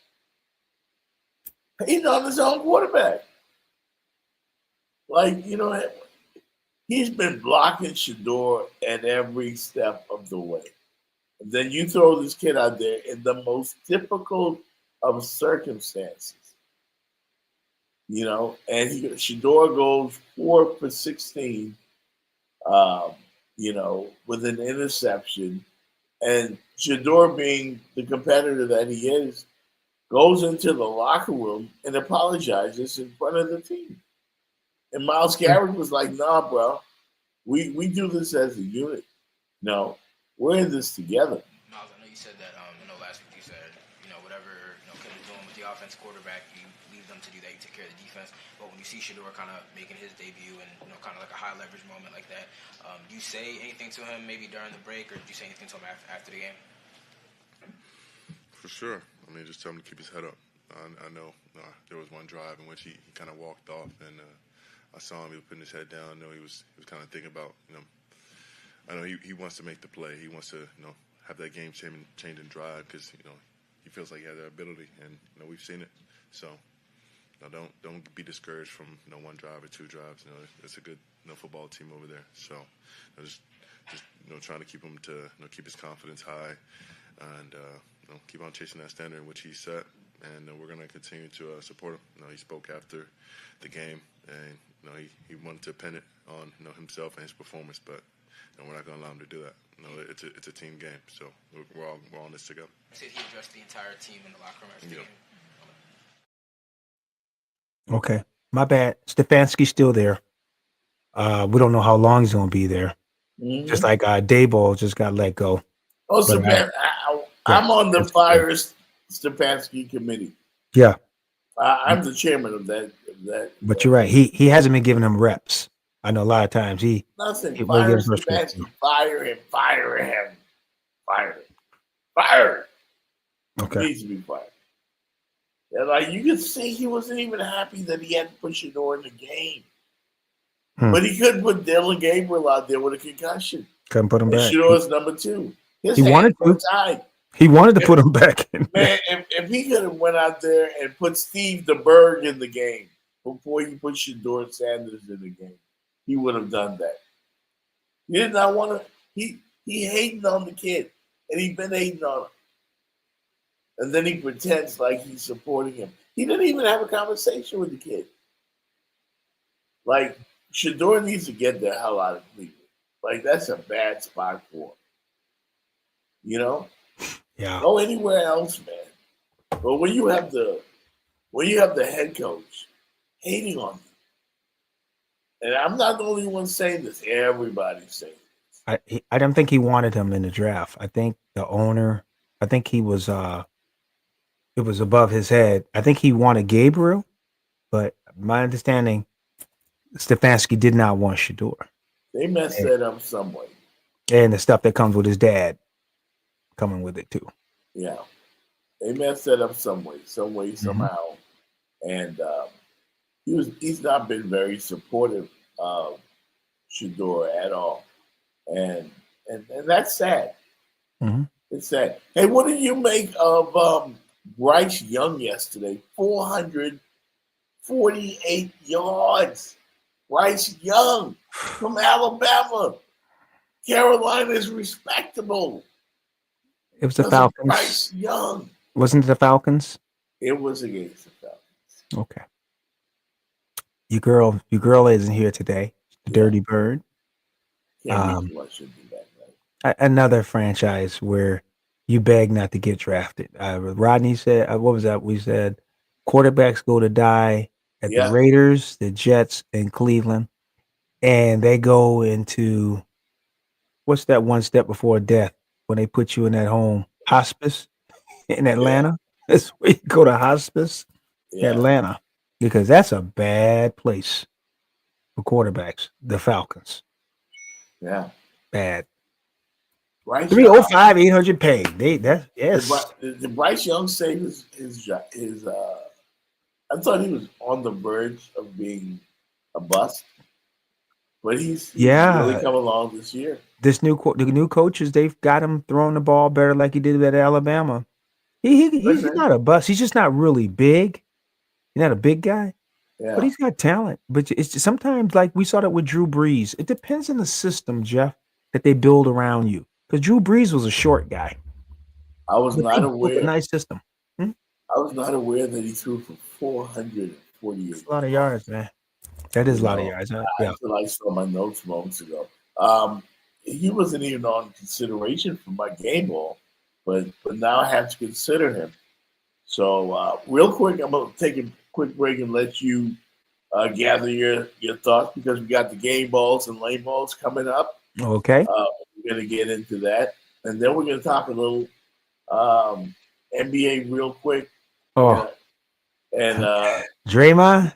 Hating on his own quarterback. Like, he's been blocking Shador at every step of the way. And then you throw this kid out there in the most difficult of circumstances. And Shador goes 4 for 16, with an interception. And Shador, being the competitor that he is, goes into the locker room and apologizes in front of the team. And Myles Garrett was like, "Nah, bro, we do this as a unit. No, we're in this together." Myles, I know you said that. Last week you said, whatever Kenny's doing with the offense quarterback, you leave them to do that. You take care of the defense. But when you see Shador kind of making his debut and kind of like a high leverage moment like that, do you say anything to him maybe during the break, or do you say anything to him after the game? For sure. I mean, just tell him to keep his head up. I know there was one drive in which he kind of walked off, and I saw him. He was putting his head down. I know he was kind of thinking about, I know he wants to make the play. He wants to, have that game changing drive because, he feels like he has that ability, and we've seen it. So, don't be discouraged from one drive or 2 drives. It's a good football team over there. So, just trying to keep him to keep his confidence high, and keep on chasing that standard in which he set. And we're going to continue to support him. He spoke after the game, and he wanted to pin it on himself and his performance, but we're not going to allow him to do that. It's a team game, so we're all in this together. You said he addressed the entire team in the locker room after the game. Okay, my bad. Stefanski's still there. We don't know how long he's going to be there. Mm-hmm. Just like Daboll just got let go. Oh, I'm on the fire Stefanski committee. Yeah. I'm the chairman of that. But you're right. He hasn't been giving them reps. I know a lot of times he Nothing. will Fire get frustrated. Stefanski. Fire him. Fire him. Fire him. Fire him. He Okay. needs to be fired. And like you could see, he wasn't even happy that he had to put Shador in the game. But he couldn't put Dylan Gabriel out there with a concussion. Couldn't put him And back. Shador's number 2. His He wanted hands were to. tied. He wanted to put him back in. Man, if he could have went out there and put Steve DeBerg in the game before he put Shador Sanders in the game, he would have done that. He did not want to. He hating on the kid, and he been hating on him. And then he pretends like he's supporting him. He didn't even have a conversation with the kid. Like, Shador needs to get the hell out of Cleveland. Like, that's a bad spot for him. You know? Yeah. Go anywhere else, man. But when you have the head coach hating on you, and I'm not the only one saying this, everybody's saying this. I don't think he wanted him in the draft. I think the owner, I think he was it was above his head. I think he wanted Gabriel, but my understanding, Stefanski did not want Shador. They messed that up some way. And the stuff that comes with his dad coming with it too. Yeah. They messed that up some way, somehow. And he's not been very supportive of Shador at all. And that's sad. It's sad. Hey, what did you make of Bryce Young yesterday? 448 yards. Bryce Young from Alabama. Carolina's respectable. It was the Because of Falcons. Bryce Young. Wasn't it the Falcons? It was against the Falcons. Okay. Your girl isn't here today. Dirty Bird. Can't be should be back, right? Another franchise where you beg not to get drafted. Rodney said, what was that? We said quarterbacks go to die at the Raiders, the Jets, and Cleveland. And they go into, what's that one step before death when they put you in that home? Hospice in Atlanta. That's where you go to hospice, Atlanta. Because that's a bad place for quarterbacks, the Falcons. Yeah. Bad. Bryce 305, 800 paid. Yes. Did Bryce Young say his I thought he was on the verge of being a bust, but he's really come along this year. The new coaches, they've got him throwing the ball better like he did at Alabama. He's not a bust. He's just not really big. He's not a big guy, but he's got talent. But it's just, sometimes, like we saw that with Drew Brees, it depends on the system, Jeff, that they build around you. Because Drew Brees was a short guy. I was not aware. A nice system. I was not aware that he threw for 448. That's a lot of yards, man. That is a lot of yards. Until I saw my notes moments ago. He wasn't even on consideration for my game ball, but now I have to consider him. So real quick, I'm going to take a quick break and let you gather your thoughts because we got the game balls and lane balls coming up. Okay. We're going to get into that. And then we're going to talk a little NBA real quick. Oh. And Draymond?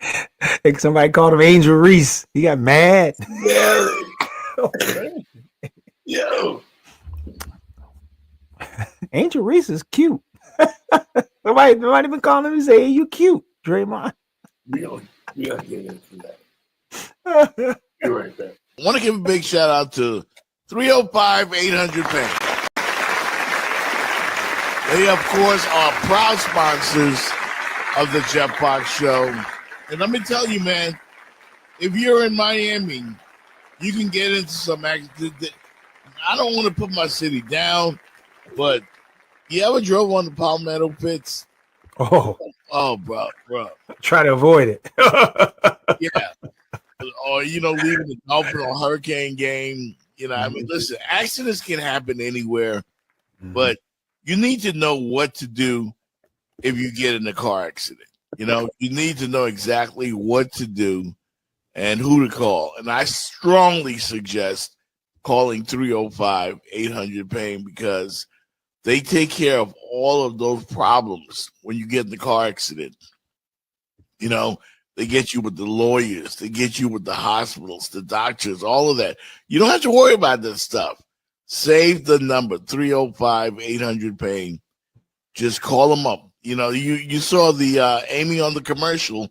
I think somebody called him Angel Reese. He got mad. Yeah. Yo. Angel Reese is cute. Nobody even call him and say, hey, you cute, Draymond. We gotta get into that. You're right there. I want to give a big shout out to 305-800 Pain. They, of course, are proud sponsors of the Jeff Fox Show. And let me tell you, man, if you're in Miami, you can get into some accident. I don't want to put my city down, but you ever drove on the Palmetto Pits? Oh, bro. Try to avoid it. Yeah. Or, leaving the Dolphin or Hurricane game. I mean, listen, accidents can happen anywhere, but you need to know what to do if you get in a car accident. You need to know exactly what to do and who to call. And I strongly suggest calling 305-800-PAIN because they take care of all of those problems when you get in the car accident. They get you with the lawyers. They get you with the hospitals, the doctors, all of that. You don't have to worry about this stuff. Save the number, 305-800-PAIN. Just call them up. You know, you saw the Amy on the commercial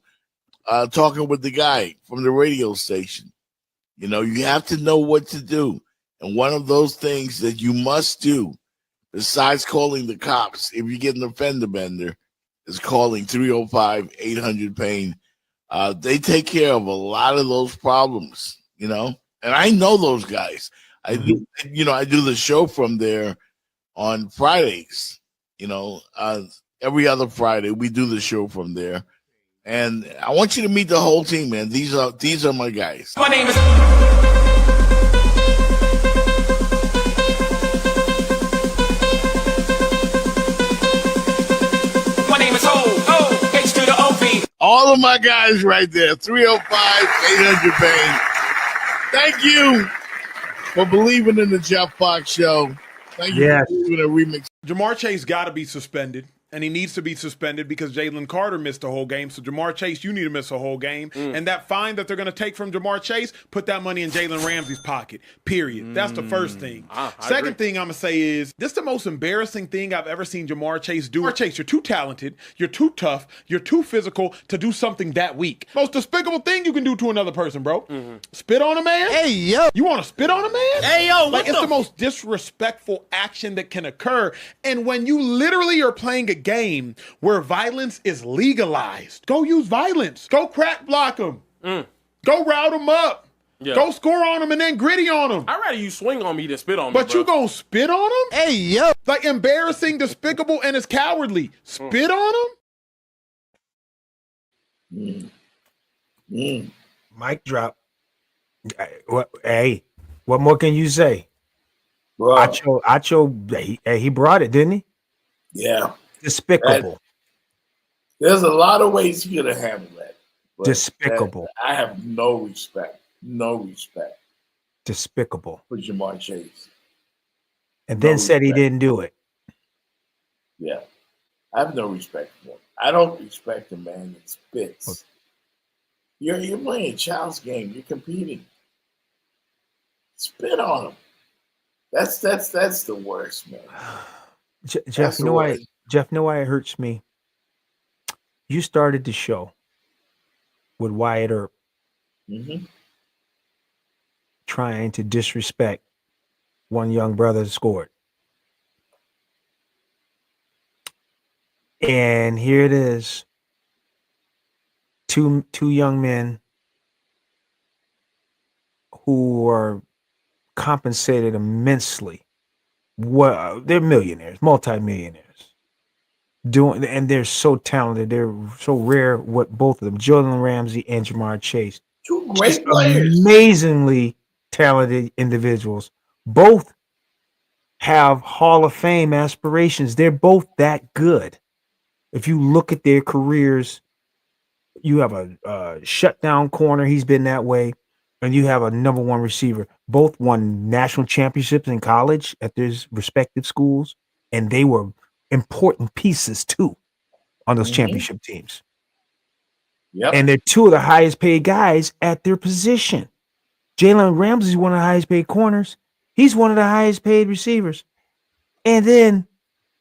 talking with the guy from the radio station. You know, you have to know what to do. And one of those things that you must do, besides calling the cops, if you get an offender bender, is calling 305-800-PAIN. They take care of a lot of those problems, you know, and I know those guys. I do the show from there on Fridays, you know, every other Friday we do the show from there. And I want you to meet the whole team, man. These are my guys. My name is. All of my guys right there, 305-800-PAIN. Thank you for believing in the Jeff Fox Show. Thank you for believing in Remix. Jamar Chase got to be suspended, and he needs to be suspended because Jalen Carter missed the whole game. So, Jamar Chase, you need to miss a whole game. And that fine that they're going to take from Jamar Chase, put that money in Jalen Ramsey's pocket, period. That's the first thing. Second thing I'm going to say is, this is the most embarrassing thing I've ever seen Jamar Chase do. Jamar Chase, you're too talented, you're too tough, you're too physical to do something that weak. Most despicable thing you can do to another person, bro. Spit on a man? Hey, yo. You want to spit on a man? Hey, yo. Like, it's the most disrespectful action that can occur. And when you literally are playing a game where violence is legalized, go use violence. Go crack block them. Go route them up. Yeah. Go score on them and then gritty on them. I'd rather you swing on me than spit on me. But you gonna spit on them? Hey, yo. Like, embarrassing, despicable, and it's cowardly. Spit on them? Mic drop. Hey, what more can you say? Bro. Acho, he brought it, didn't he? Yeah. Despicable. There's a lot of ways you could have handled that. Despicable. I have no respect. No respect Despicable. for Jamar Chase. And then said he didn't do it. Yeah. I have no respect for him. I don't respect a man that spits. You're playing a child's game. You're competing. Spit on him. That's the worst, man. Jeff, you know why? Jeff, know why it hurts me? You started the show with Wyatt Earp trying to disrespect one young brother that scored. And here it is. Two young men who are compensated immensely. Well, they're millionaires, multimillionaires. And they're so talented. They're so rare. What both of them, Jalen Ramsey and Jamar Chase, two great players, amazingly talented individuals. Both have Hall of Fame aspirations. They're both that good. If you look at their careers, you have a shutdown corner. He's been that way. And you have a number one receiver. Both won national championships in college at their respective schools. And they were important pieces, too, on those championship teams. Yep. And they're two of the highest paid guys at their position. Jalen Ramsey is one of the highest paid corners. He's one of the highest paid receivers. And then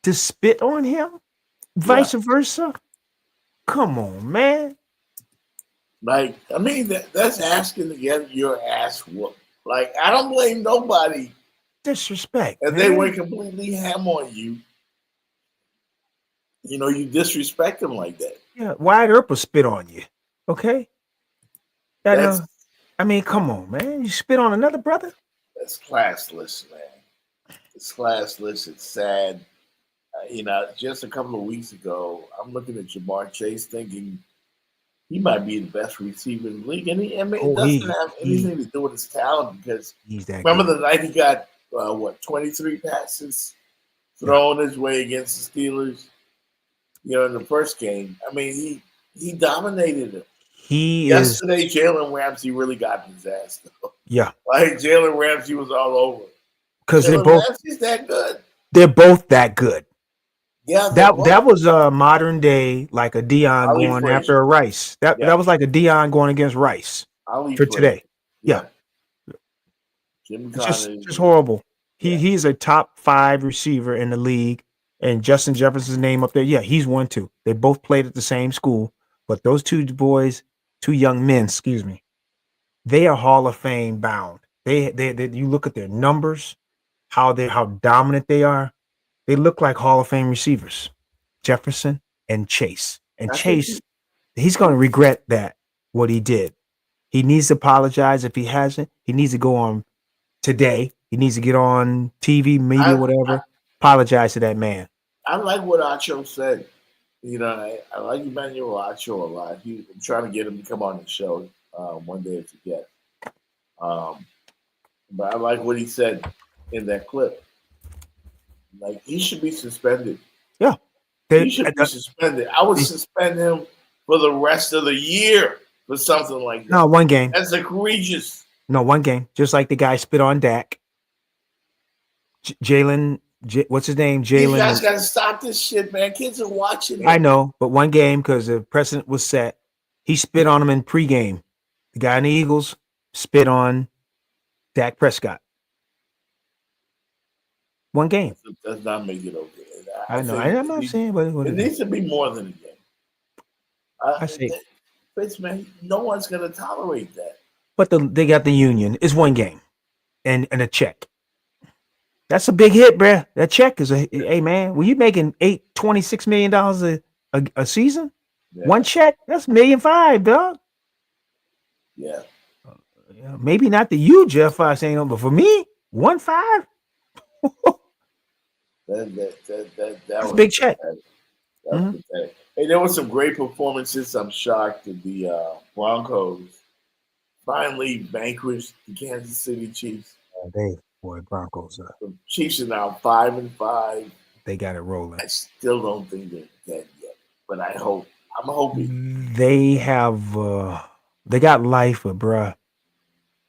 to spit on him, vice versa? Come on, man. Like, I mean, that's asking to get your ass whooped. Like, I don't blame nobody. Disrespect. And they went completely ham on you. You know, you disrespect them like that. Yeah, Wyatt Earp will spit on you. Okay? I mean, come on, man. You spit on another brother? That's classless, man. It's classless. It's sad. You know, just a couple of weeks ago, I'm looking at Jamar Chase thinking, he might be the best receiver in the league. And it doesn't have anything to do with his talent because remember the night he got, 23 passes thrown his way against the Steelers, in the first game. I mean, he dominated him. Yesterday, Jalen Ramsey really got his ass, though. Yeah. Like, Jalen Ramsey was all over. Because Ramsey's that good. They're both that good. Yeah, that was a modern day, like a Dion Ali going Frazier. after a Rice. That was like a Dion going against Rice Ali for Frazier. today. Yeah. Jim It's just Conner. horrible. He's a top 5 receiver in the league, and Justin Jefferson's name up there. Yeah, he's one too. They both played at the same school, but those two young men, excuse me, they are Hall of Fame bound. They you look at their numbers, how dominant they are. They look like Hall of Fame receivers, Jefferson and Chase. And Chase, he's going to regret what he did. He needs to apologize if he hasn't. He needs to go on today. He needs to get on TV, media, whatever. Apologize to that man. I like what Acho said. You know, I like Emmanuel Acho a lot. I'm trying to get him to come on the show one day if you get. But I like what he said in that clip. Like, he should be suspended. Yeah. He should be suspended. I would suspend him for the rest of the year for something like that. No, one game. That's egregious. No, one game. Just like the guy spit on Dak. Jalen, what's his name? Jalen. You guys got to stop this shit, man. Kids are watching it. I know, but one game because the precedent was set. He spit on him in pregame. The guy in the Eagles spit on Dak Prescott. One game. Does not make it okay. I know. I'm not saying, but it needs to be more than a game. I say, Fitz, man, no one's going to tolerate that. But they got the union. It's one game, and a check. That's a big hit, bruh. That check is hey man. When you making $26 million a season, one check, that's $1.5 million, dog. Yeah. Maybe not to you, Jeff. I saying, but for me, 1.5. That That's was a big check. Hey, there were some great performances. I'm shocked that the Broncos finally vanquished the Kansas City Chiefs. Broncos. The Chiefs are now 5-5. They got it rolling. I still don't think they're dead yet, but I'm hoping. They have. They got life, but bruh,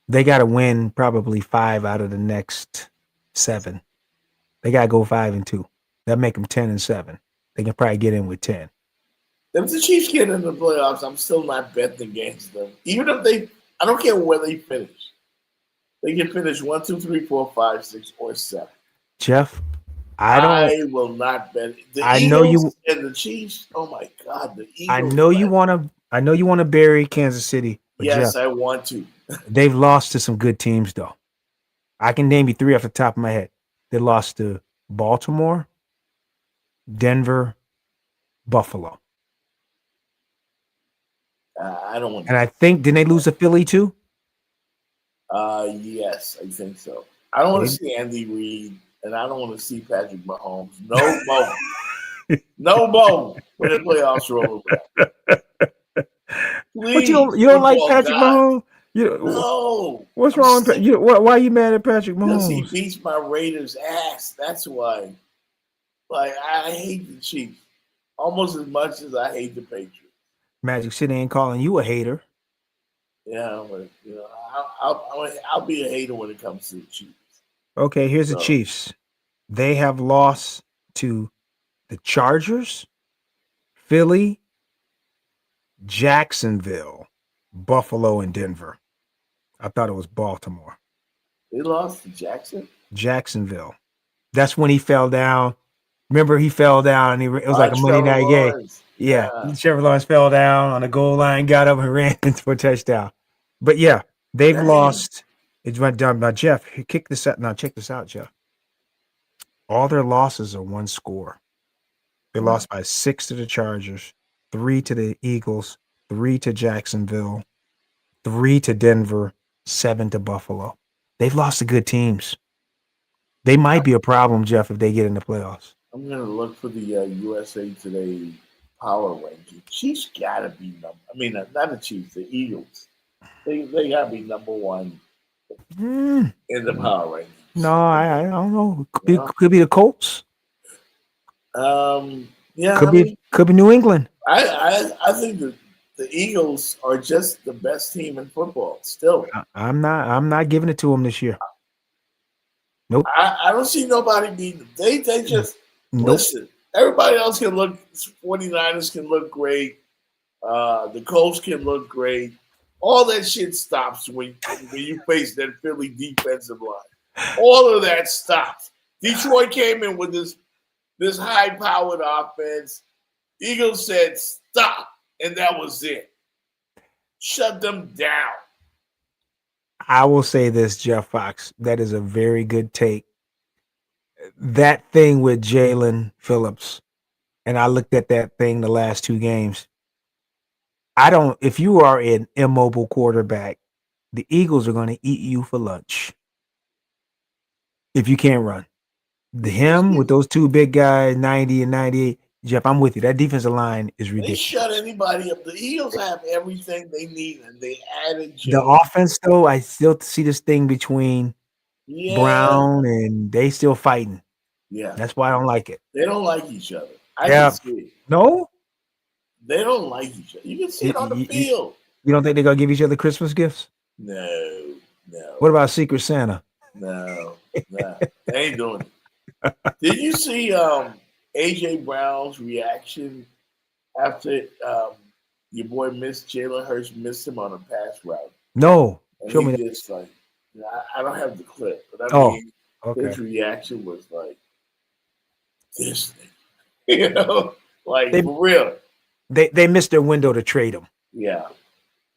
they got to win probably 5 out of the next 7. They got to go 5-2. That make them 10-7. They can probably get in with 10. If the Chiefs get in the playoffs, I'm still not betting against them. Even if I don't care where they finish. They can finish 1, 2, 3, 4, 5, 6, or 7. Jeff, I will not bet. I know you and the Chiefs. Oh my God, the Eagles. I know you want to bury Kansas City. But yes, Jeff, I want to. They've lost to some good teams, though. I can name you 3 off the top of my head. They lost to Baltimore, Denver, Buffalo. I don't want to. And I think, didn't they lose to Philly too? Yes, I think so. I don't want to see Andy Reid, and I don't want to see Patrick Mahomes. No more. No more when the playoffs roll around. But you don't like Patrick Mahomes? No. What's wrong with you? Why are you mad at Patrick Because Mahomes? he beats my Raiders' ass. That's why. Like, I hate the Chiefs almost as much as I hate the Patriots. Magic City ain't calling you a hater. Yeah, but I'll be a hater when it comes to the Chiefs. Okay, here's the Chiefs. They have lost to the Chargers, Philly, Jacksonville, Buffalo, and Denver. I thought it was Baltimore. They lost to Jacksonville. That's when he fell down. Remember, he fell down, and it was like a Monday night game. Yeah, Trevor Lawrence fell down on the goal line, got up and ran for a touchdown. But yeah, they've lost. It's went down by Jeff. Kick this out now. Check this out, Jeff. All their losses are one score. They lost by 6 to the Chargers, 3 to the Eagles, 3 to Jacksonville, 3 to Denver, 7 to Buffalo. They've lost to good teams. They might be a problem, Jeff, if they get in the playoffs. I'm going to look for the USA Today power ranking. Chiefs got to be not the Chiefs, the Eagles. They got to be number 1 in the power ranking. No, I don't know. Could be the Colts. Yeah, could be New England. I think the Eagles are just the best team in football. Still, I'm not giving it to them this year. Nope. I don't see nobody beating them. They just listen. Everybody else can look. 49ers can look great. The Colts can look great. All that shit stops when you face that Philly defensive line. All of that stops. Detroit came in with this high-powered offense. Eagles said stop, and that was it. Shut them down. I will say this, Jeff Fox. That is a very good take. That thing with Jalen Phillips, and I looked at that thing the last 2 games. If you are an immobile quarterback, the Eagles are going to eat you for lunch. If you can't run. Him with those 2 big guys, 90 and 98. Jeff, I'm with you. That defensive line is ridiculous. They shut anybody up. The Eagles have everything they need, and they added Jalen. The offense, though, I still see this thing between Brown and they still fighting. Yeah. That's why I don't like it. They don't like each other. I can see it. No? They don't like each other. You can see it on the field. You don't think they're going to give each other Christmas gifts? No. What about Secret Santa? No. They ain't doing it. Did you see A.J. Brown's reaction after your boy Jalen Hurts missed him on a pass route? No. And Show me he that. just like, I don't have the clip, but I mean, okay. his reaction was like, this thing. For real. They missed their window to trade him. Yeah.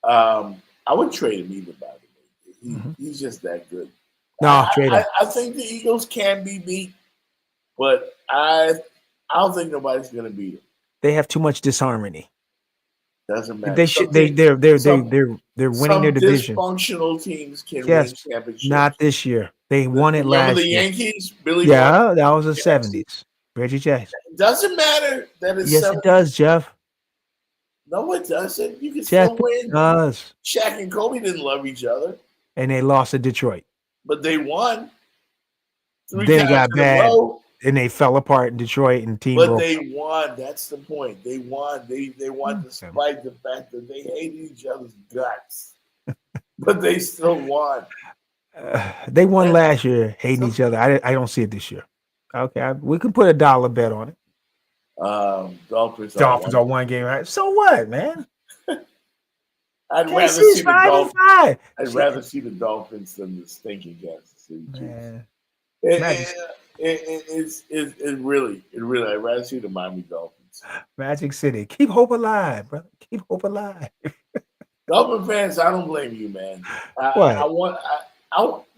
I would trade him either, by the way. He's just that good. No, trade him. I think the Eagles can be beat, but I don't think nobody's going to beat them. They have too much disharmony. Doesn't matter. They're winning their division. Dysfunctional teams can win championships. Not this year. They won it last year. Remember the Yankees? Billy that was the 70s. Reggie Jackson. It doesn't matter that it's Yes, it does, Jeff. No, it doesn't. You can Jeff, still win. It does. Shaq and Kobe didn't love each other. And they lost to Detroit. But they won. Then it got bad. And they fell apart in Detroit and team broke. They won. That's the point. They won. They won despite the fact that they hated each other's guts. But they still won. They won last year, hating each other. I don't see it this year. Okay, we can put a dollar bet on it. Dolphins are 1 game, right? So what, man? I'd rather see the Dolphins. I'd rather see the Dolphins than the stinking Kansas City Chiefs. It really. I'd rather see the Miami Dolphins. Magic City, keep hope alive, brother. Keep hope alive. Dolphin fans, I don't blame you, man.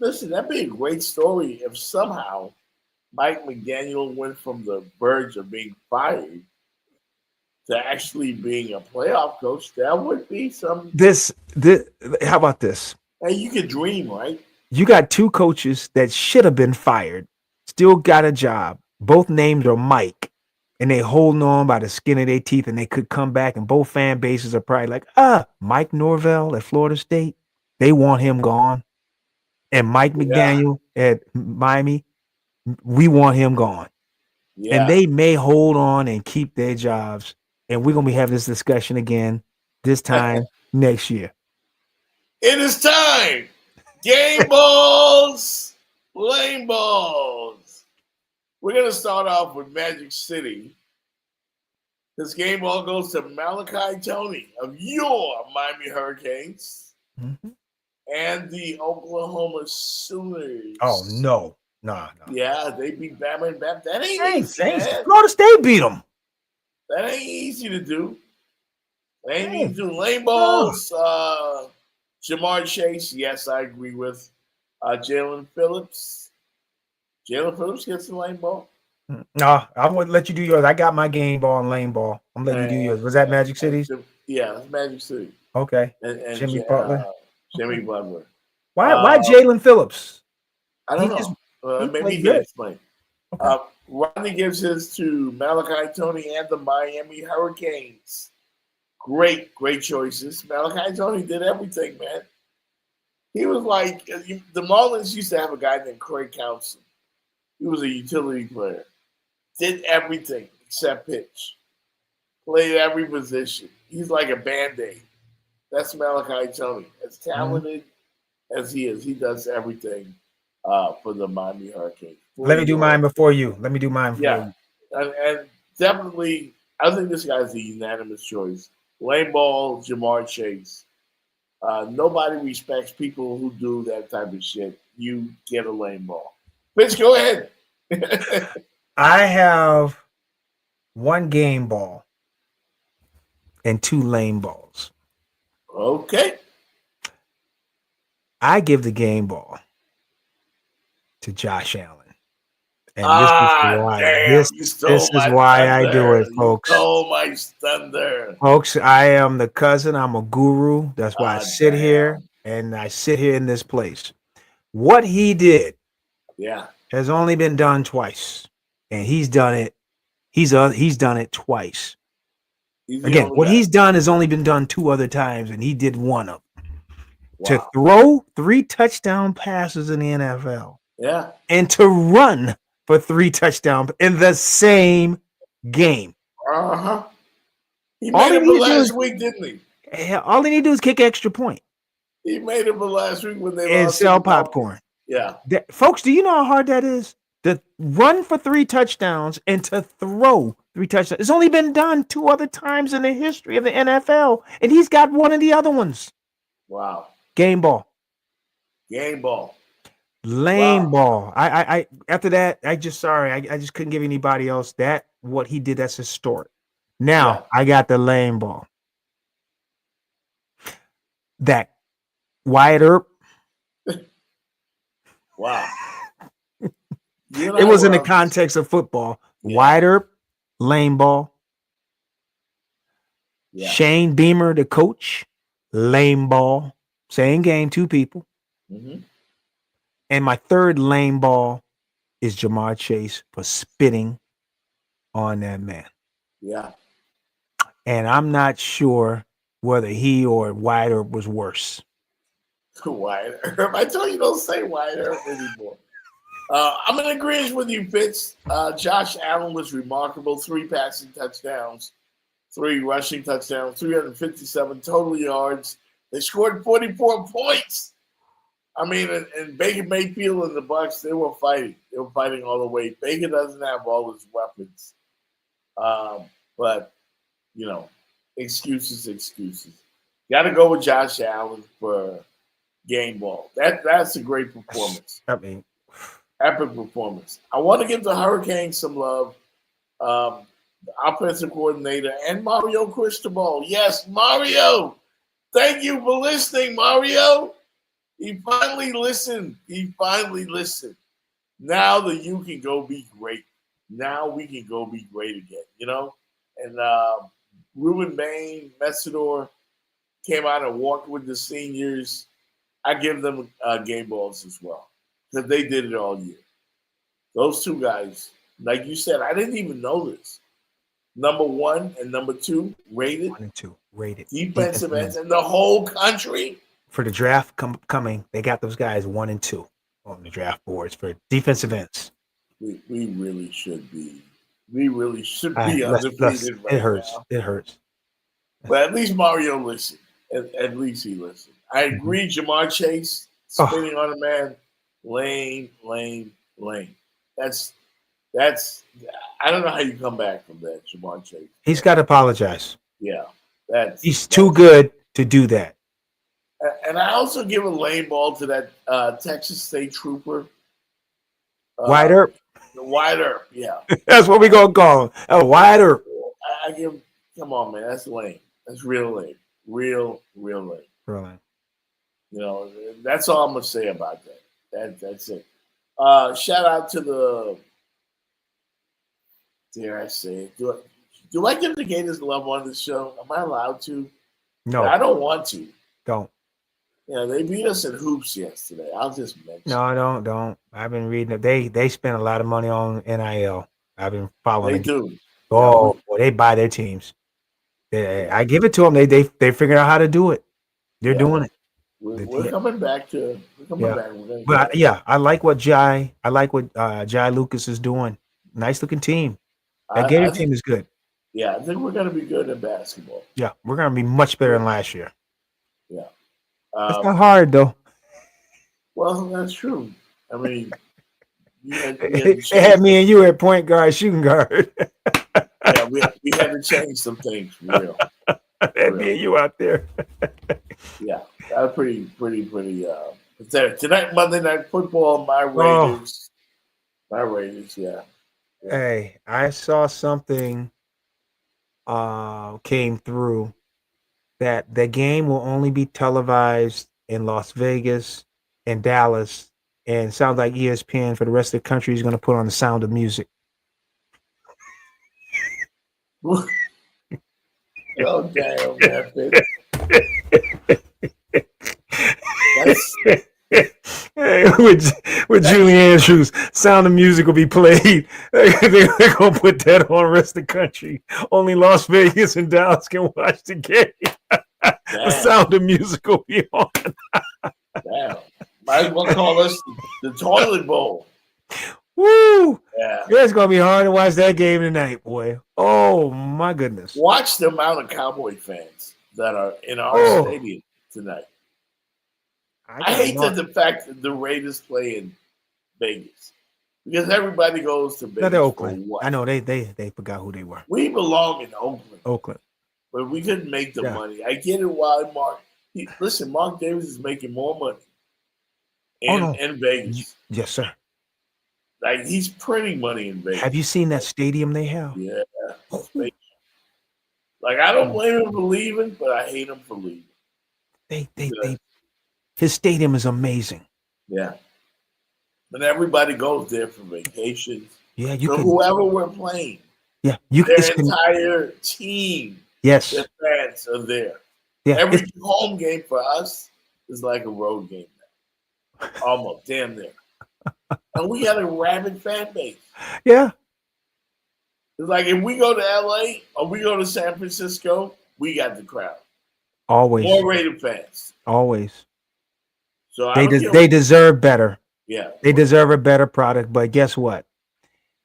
Listen. That'd be a great story if somehow Mike McDaniel went from the verge of being fired to actually being a playoff coach. That would be some. This. How about this? Hey, you could dream, right? You got 2 coaches that should have been fired, still got a job. Both names are Mike, and they holding on by the skin of their teeth, and they could come back. And both fan bases are probably like, Mike Norvell at Florida State, they want him gone, and Mike McDaniel at Miami, we want him gone. Yeah. And they may hold on and keep their jobs. And we're going to be having this discussion again this time next year. It is time. Game balls, lane balls. We're going to start off with Magic City. This game ball goes to Malachi Tony of your Miami Hurricanes and the Oklahoma Sooners. Oh, no. No. Yeah, they beat Bama and Bam. That ain't easy, man. Florida State beat them. That ain't easy to do. That ain't easy to do. Lane balls, Jamar Chase, yes, I agree with. Jalen Phillips. Jalen Phillips gets the lane ball. No, I wouldn't let you do yours. I got my game ball and lane ball. I'm letting you do yours. Was that Magic City? Yeah, that's Magic City. Okay. And Jimmy Butler. Jimmy Butler. Why Jalen Phillips? I don't know. Maybe he can explain. Okay. Rodney gives his to Malachi Tony and the Miami Hurricanes. Great choices. Malachi Tony did everything, man. He was like, the Marlins used to have a guy named Craig Counsell. He was a utility player. Did everything except pitch. Played every position. He's like a Band-Aid. That's Malachi Tony. As talented as he is, he does everything for the Miami Hurricanes. Let me do mine before you. You. And definitely. I think this guy's a unanimous choice. Lane Ball, Jamar Chase. Nobody respects people who do that type of shit. You get a Lane Ball. Bitch, go ahead. I have one game ball and 2 lane balls. Okay. I give the game ball to Josh Allen. And this is why I do it, folks. Oh, my thunder. Folks, I am the cousin. I'm a guru. That's why I sit here and I sit here in this place. What he did has only been done twice. And he's done it. He's done it twice. Again, what he's done has only been done 2 other times, and he did one of them. Wow. To throw 3 touchdown passes in the NFL. Yeah. And to run for 3 touchdowns in the same game. Uh-huh. He made it for last week, didn't he? All he need to do is kick extra point. He made it for last week when they and lost sell popcorn. Yeah. Folks, do you know how hard that is? To run for 3 touchdowns and to throw 3 touchdowns. It's only been done 2 other times in the history of the NFL, and he's got one of the other ones. Wow. Game ball. Game ball. Lane ball. I after that, I just couldn't give anybody else that. What he did, that's historic. Now I got the lane ball. That Wyatt Earp. Wow. It was in the context of football. Yeah. Wyatt Earp, lane ball. Yeah. Shane Beamer, the coach, lane ball. Same game, 2 people. Mm-hmm. And my third lane ball is Jamar Chase for spitting on that man. Yeah. And I'm not sure whether he or Wyatt Earp was worse. Wyatt Earp. I told you don't say Wyatt Earp anymore. I'm in agreement with you, Fitz. Josh Allen was remarkable. 3 passing touchdowns, 3 rushing touchdowns, 357 total yards. They scored 44 points. I mean, and Baker Mayfield and the Bucs, they were fighting. They were fighting all the way. Baker doesn't have all his weapons. But, you know, excuses. Got to go with Josh Allen for game ball. That's a great performance. I mean, epic performance. I want to give the Hurricanes some love. The offensive coordinator and Mario Cristobal. Yes, Mario. Thank you for listening, Mario. He finally listened. Now that you can go be great. Now we can go be great again, you know? And Ruben Bain, Messidor came out and walked with the seniors. I give them game balls as well because they did it all year. Those 2 guys, like you said, I didn't even know this. Number 1 and number 2 rated. 1 and 2 rated. Defensive ends in the whole country. For the draft coming, they got those guys 1 and 2 on the draft boards for defensive ends. We really should be. We really should be undefeated right now. It hurts. But at least Mario listened. At least he listened. I agree. Jamar Chase spinning on a man. Lane. That's. I don't know how you come back from that, Jamar Chase. He's got to apologize. Yeah, he's too good to do that. And I also give a lane ball to that Texas State trooper. Wyatt Earp. Wyatt Earp, yeah. That's what we gonna call him. Wyatt Earp. I give. Come on, man. That's lame. That's real lame. Real lame. Real lame. You know, that's all I'm gonna say about that. That's it. Shout out to the. Dare I say it? Do I give the Gators love on this show? Am I allowed to? No. I don't want to. Don't. Yeah, they beat us in hoops yesterday. I'll just mention. No, don't. I've been reading it. They spend a lot of money on NIL. I've been following. They do. Oh, boy, they buy their teams. I give it to them. They figured out how to do it. They're doing it. We're coming back to. I like what Jai Lucas is doing. Nice looking team. That Gator team is good. Yeah, I think we're going to be good in basketball. Yeah, we're going to be much better than last year. Yeah. It's not hard, though. Well, that's true. I mean, they had me and you at point guard, shooting guard. Yeah, we had to change some things for real. That me and you out there. Yeah, that was pretty pathetic. Tonight, Monday Night Football, my Raiders. My Raiders, yeah. Hey, I saw something came through that the game will only be televised in Las Vegas and Dallas, and sounds like ESPN for the rest of the country is going to put on The Sound of Music. Oh damn, man! Hey, with Julie Andrews, Sound of Music will be played. They're gonna put that on the rest of the country. Only Las Vegas and Dallas can watch the game. The Sound of Music will be on. Damn. Might as well call us the Toilet Bowl. Woo! Yeah. It's gonna be hard to watch that game tonight, boy. Oh my goodness. Watch the amount of Cowboy fans that are in our stadium tonight. I hate the fact that the Raiders play in Vegas because everybody goes to Vegas. No, they're Oakland. I know they forgot who they were. We belong in Oakland. Oakland. But we couldn't make the money. I get it why Mark Davis is making more money in Vegas. Yes, sir. Like he's printing money in Vegas. Have you seen that stadium they have? Yeah. Like I don't blame him for leaving, but I hate him for leaving. His stadium is amazing. Yeah. But everybody goes there for vacations. Yeah, whoever we're playing. Yeah, their entire team. Yes. The fans are there. Yeah. Every home game for us is like a road game now. Almost damn near. And we got a rabid fan base. Yeah. It's like if we go to LA or we go to San Francisco, we got the crowd. Always. More Raider fans. Always. So they deserve better. Yeah. They deserve a better product, but guess what?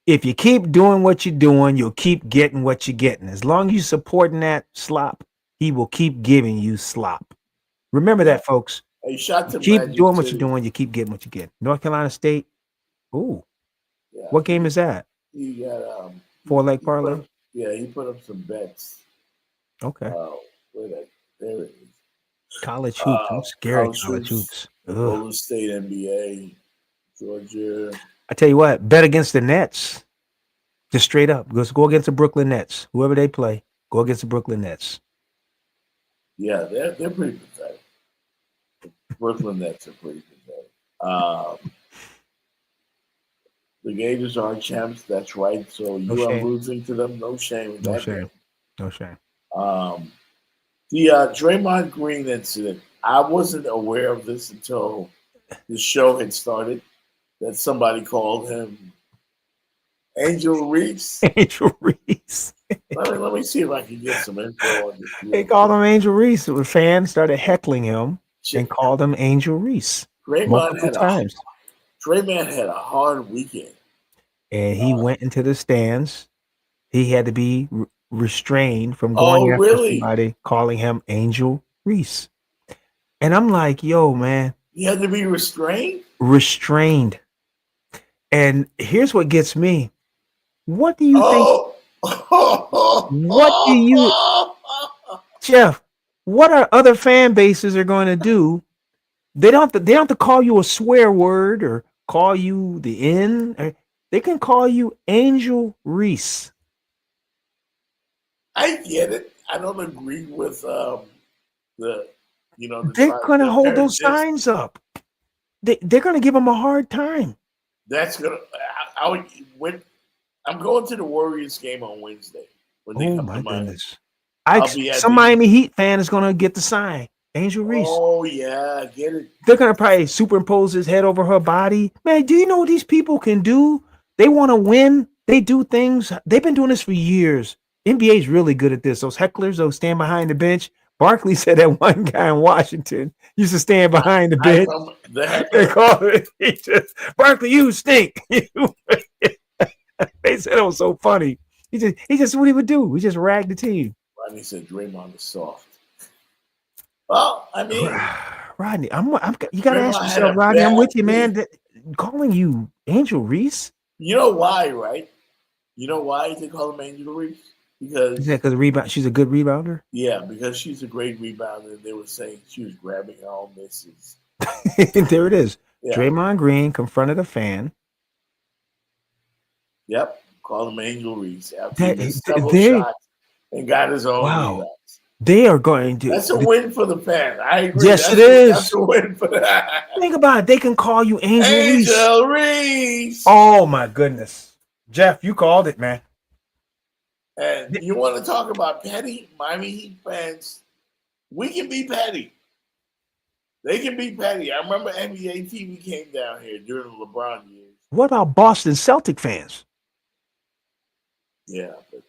If you keep doing what you're doing, you'll keep getting what you're getting. As long as you're supporting that slop, he will keep giving you slop. Remember that, folks. Hey, keep doing what you're doing, you keep getting what you get. North Carolina State. Ooh. Yeah. What game is that? He got 4-leg parlay? He put up some bets. Okay. There it is. College hoops. I'm scared of college hoops. Golden State NBA, Georgia. I tell you what, bet against the Nets. Just straight up. Go against the Brooklyn Nets. Whoever they play, go against the Brooklyn Nets. Yeah, they're pretty pathetic. The Brooklyn Nets are pretty pathetic. The Gators are champs, that's right. So you are losing to them. No shame. No shame. No shame. The Draymond Green incident, I wasn't aware of this until the show had started, that somebody called him Angel Reese. Angel Reese. let me see if I can get some info on this. They called him Angel Reese. The fans started heckling him and called him Angel Reese. Draymond had a hard weekend. And he went into the stands. He had to be restrained from going after somebody calling him Angel Reese. And I'm like, yo, man. He had to be restrained? Restrained. And here's what gets me. What do you think? What do you, Jeff? What are other fan bases are going to do? They don't have to call you a swear word or call you the N. They can call you Angel Reese. I get it. I don't agree with they're going to hold those signs up. They're going to give them a hard time. That's gonna. I'm going to the Warriors game on Wednesday. When they come to goodness! Some Miami Heat fan is going to get the sign, Angel Reese. Oh yeah, I get it. They're going to probably superimpose his head over her body. Man, do you know what these people can do? They want to win. They do things. They've been doing this for years. NBA is really good at this. Those hecklers, those stand behind the bench. Barkley said that one guy in Washington used to stand behind the bench. They called it. Barkley, you stink. They said it was so funny. He just what he would do. He just ragged the team. Rodney said Draymond is soft. Well, I mean, Rodney, you got to ask yourself, Rodney. I'm with you, man. Calling you Angel Reese. You know why, right? You know why they call him Angel Reese? because because rebound. She's a good rebounder. because she's a great rebounder. And they were saying she was grabbing her own misses. There it is. Yeah. Draymond Green confronted a fan. Yep, called him Angel Reese after he missed several They- shots and got his own rebounds. They are going to. That's a win for the fans. I agree. Yes, That's it is. That's a win for that. Think about it. They can call you Angel Reese. Angel Reese. Oh my goodness, Jeff, you called it, man. And you want to talk about petty Miami Heat fans? We can be petty. They can be petty. I remember NBA TV came down here during the LeBron years. What about Boston Celtic fans? Yeah, but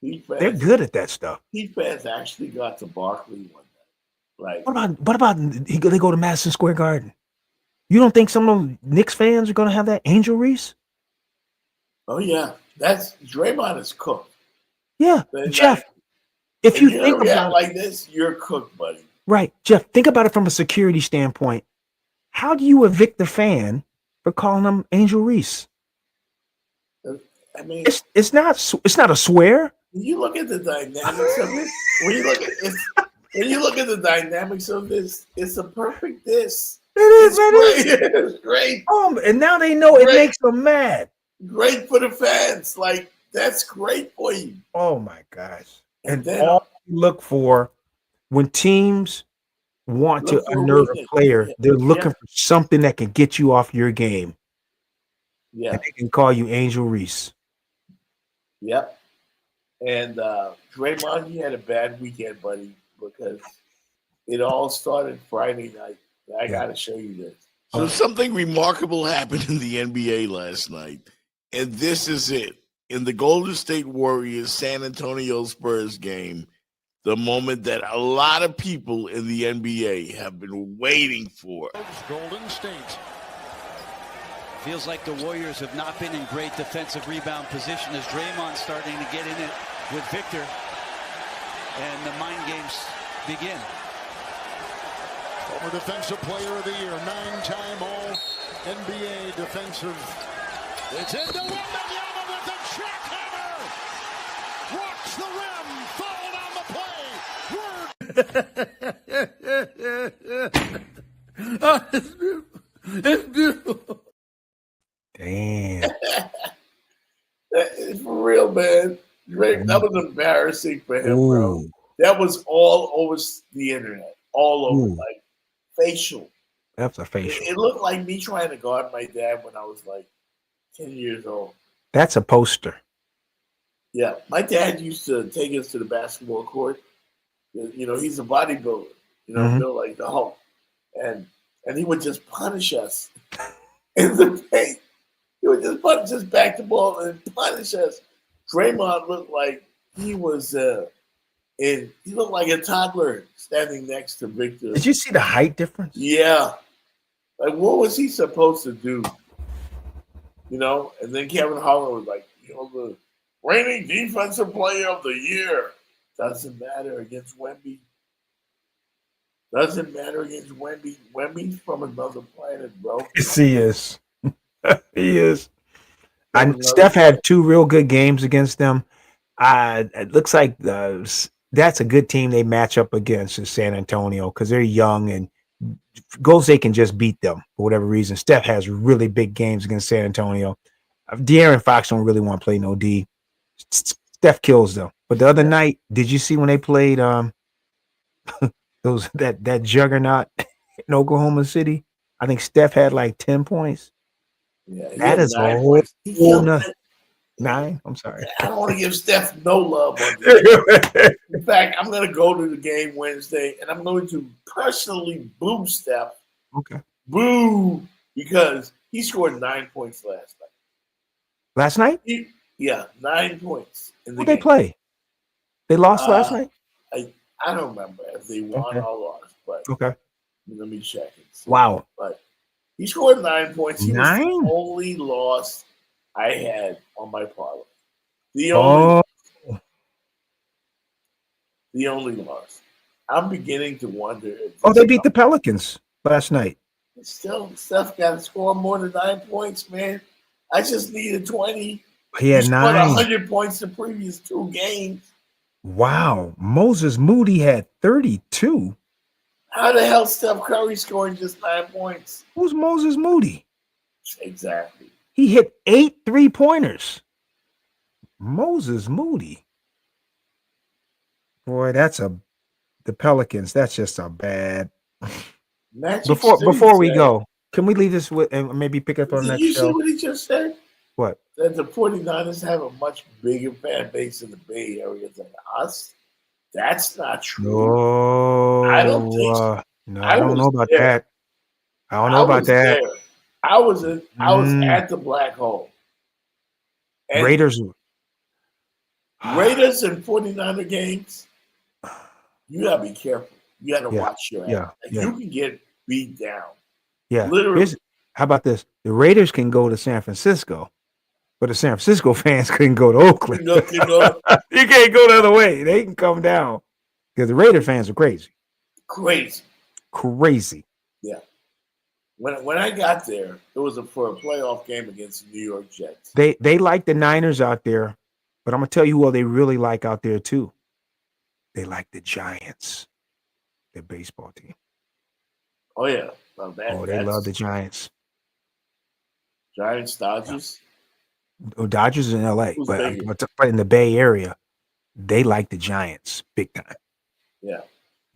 Heat fans, They're good at that stuff. Heat fans actually got to Barkley one night. Like, What about they go to Madison Square Garden? You don't think some of them Knicks fans are going to have that Angel Reese? oh yeah, that's Draymond is cooked. Yeah, But Jeff. like, If you you're think react about it, like this, you're cooked, buddy. right, Jeff, think about it from a security standpoint. How do you evict the fan for calling them Angel Reese? I mean, It's not a swear. when you look at the dynamics of it, when you look at the dynamics of this, it's a perfect diss. It is. It's great. And now they know it Great. makes them mad. Great for the fans. Like, that's great for you. Oh my gosh! And And then all you look for when teams want Look to for a unnerve a weakness. player, Yeah. they're looking Yeah. for something that can get you off your game. Yeah. And they can call you Angel Reese. Yep. And Draymond, you had a bad weekend, buddy, because it all started Friday night. I got to show you this. So something remarkable happened in the NBA last night, and this is it. In the Golden State Warriors San Antonio Spurs game, the moment that a lot of people in the NBA have been waiting for. Golden State. Feels like the Warriors have not been in great defensive rebound position as Draymond's starting to get in it with Victor. And the mind games begin. Former Defensive Player of the Year, 9-time All-NBA Defensive. It's into Wembanyama with a jackhammer. Rocks the rim, fouled on the play. Oh, it's beautiful. It's beautiful. Damn. For real, man. Drake, that was embarrassing for him, bro. Ooh. That was all over the internet, all over, Ooh. like facial. That's a facial. It looked like me trying to guard my dad when I was like 10 years old. That's a poster. Yeah, my dad used to take us to the basketball court. You know, he's a bodybuilder, you know, Mhm. built like the Hulk. And he would just punish us in the paint. He would just punish us back the ball and punish us. Draymond looked like he was he looked like a toddler standing next to Victor. Did you see the height difference? Yeah. Like, what was he supposed to do? You know? And then Kevin Harlan was like, you know, the reigning defensive player of the year. Doesn't matter against Wemby. Doesn't matter against Wemby. Wemby's from another planet, bro. Yes, he is. He is. And Steph had 2 real good games against them. It looks like that's a good team they match up against in San Antonio because they're young and Golden State can just beat them for whatever reason. Steph has really big games against San Antonio. De'Aaron Fox don't really want to play no D. Steph kills them. But the other night, did you see when they played that juggernaut in Oklahoma City? I think Steph had like 10 points. Yeah, That is a 9 whole points. He killed nother it. 9. I'm sorry. I don't want to give Steph no love on this. In fact, I'm going to go to the game Wednesday, and I'm going to personally boo Steph. Okay. Boo, because he scored 9 points last night. Last night? Yeah, 9 points in the Who'd game. they play? They lost last night? I don't remember if they won Okay. or lost, but Okay. let me check and see. Wow. But he scored 9 points. He was 9? the only loss I had on my parlay. The only loss. I'm beginning to wonder if They beat the Pelicans last night. still Steph got to score more than 9 points, man. I just needed 20. He had He scored 9. 100 points the previous 2 games. Wow. Moses Moody had 32. How the hell Steph Curry scoring just 9 points? Who's Moses Moody? Exactly. He hit 8 3-pointers. Moses Moody. Boy, the Pelicans. That's just a bad. Magic Before we said- go, can we leave this with and maybe pick up on the Did next you see show? what he just said? What? That the 49ers have a much bigger fan base in the Bay Area than us. That's not true. No, I don't think so. no, I I don't was know about there. that. I don't know about was that. there. I was Mm. at the Black Hole. And Raiders. Raiders and 49er games, you gotta be careful. You gotta Yeah, watch your ass. yeah, Like, yeah. You can get beat down. Yeah. Literally. How about this? The Raiders can go to San Francisco, but the San Francisco fans couldn't go to Oakland. You can't go the other way. They can come down because the Raider fans are crazy. Crazy. Crazy. Yeah. When I got there, it was for a playoff game against the New York Jets. They like the Niners out there, but I'm gonna tell you who they really like out there too. They like the Giants, their baseball team. Oh yeah. Well, They love the Giants. Giants, Dodgers. Oh, Dodgers in LA, Who's but bigger? in the Bay Area, they like the Giants big time. Yeah.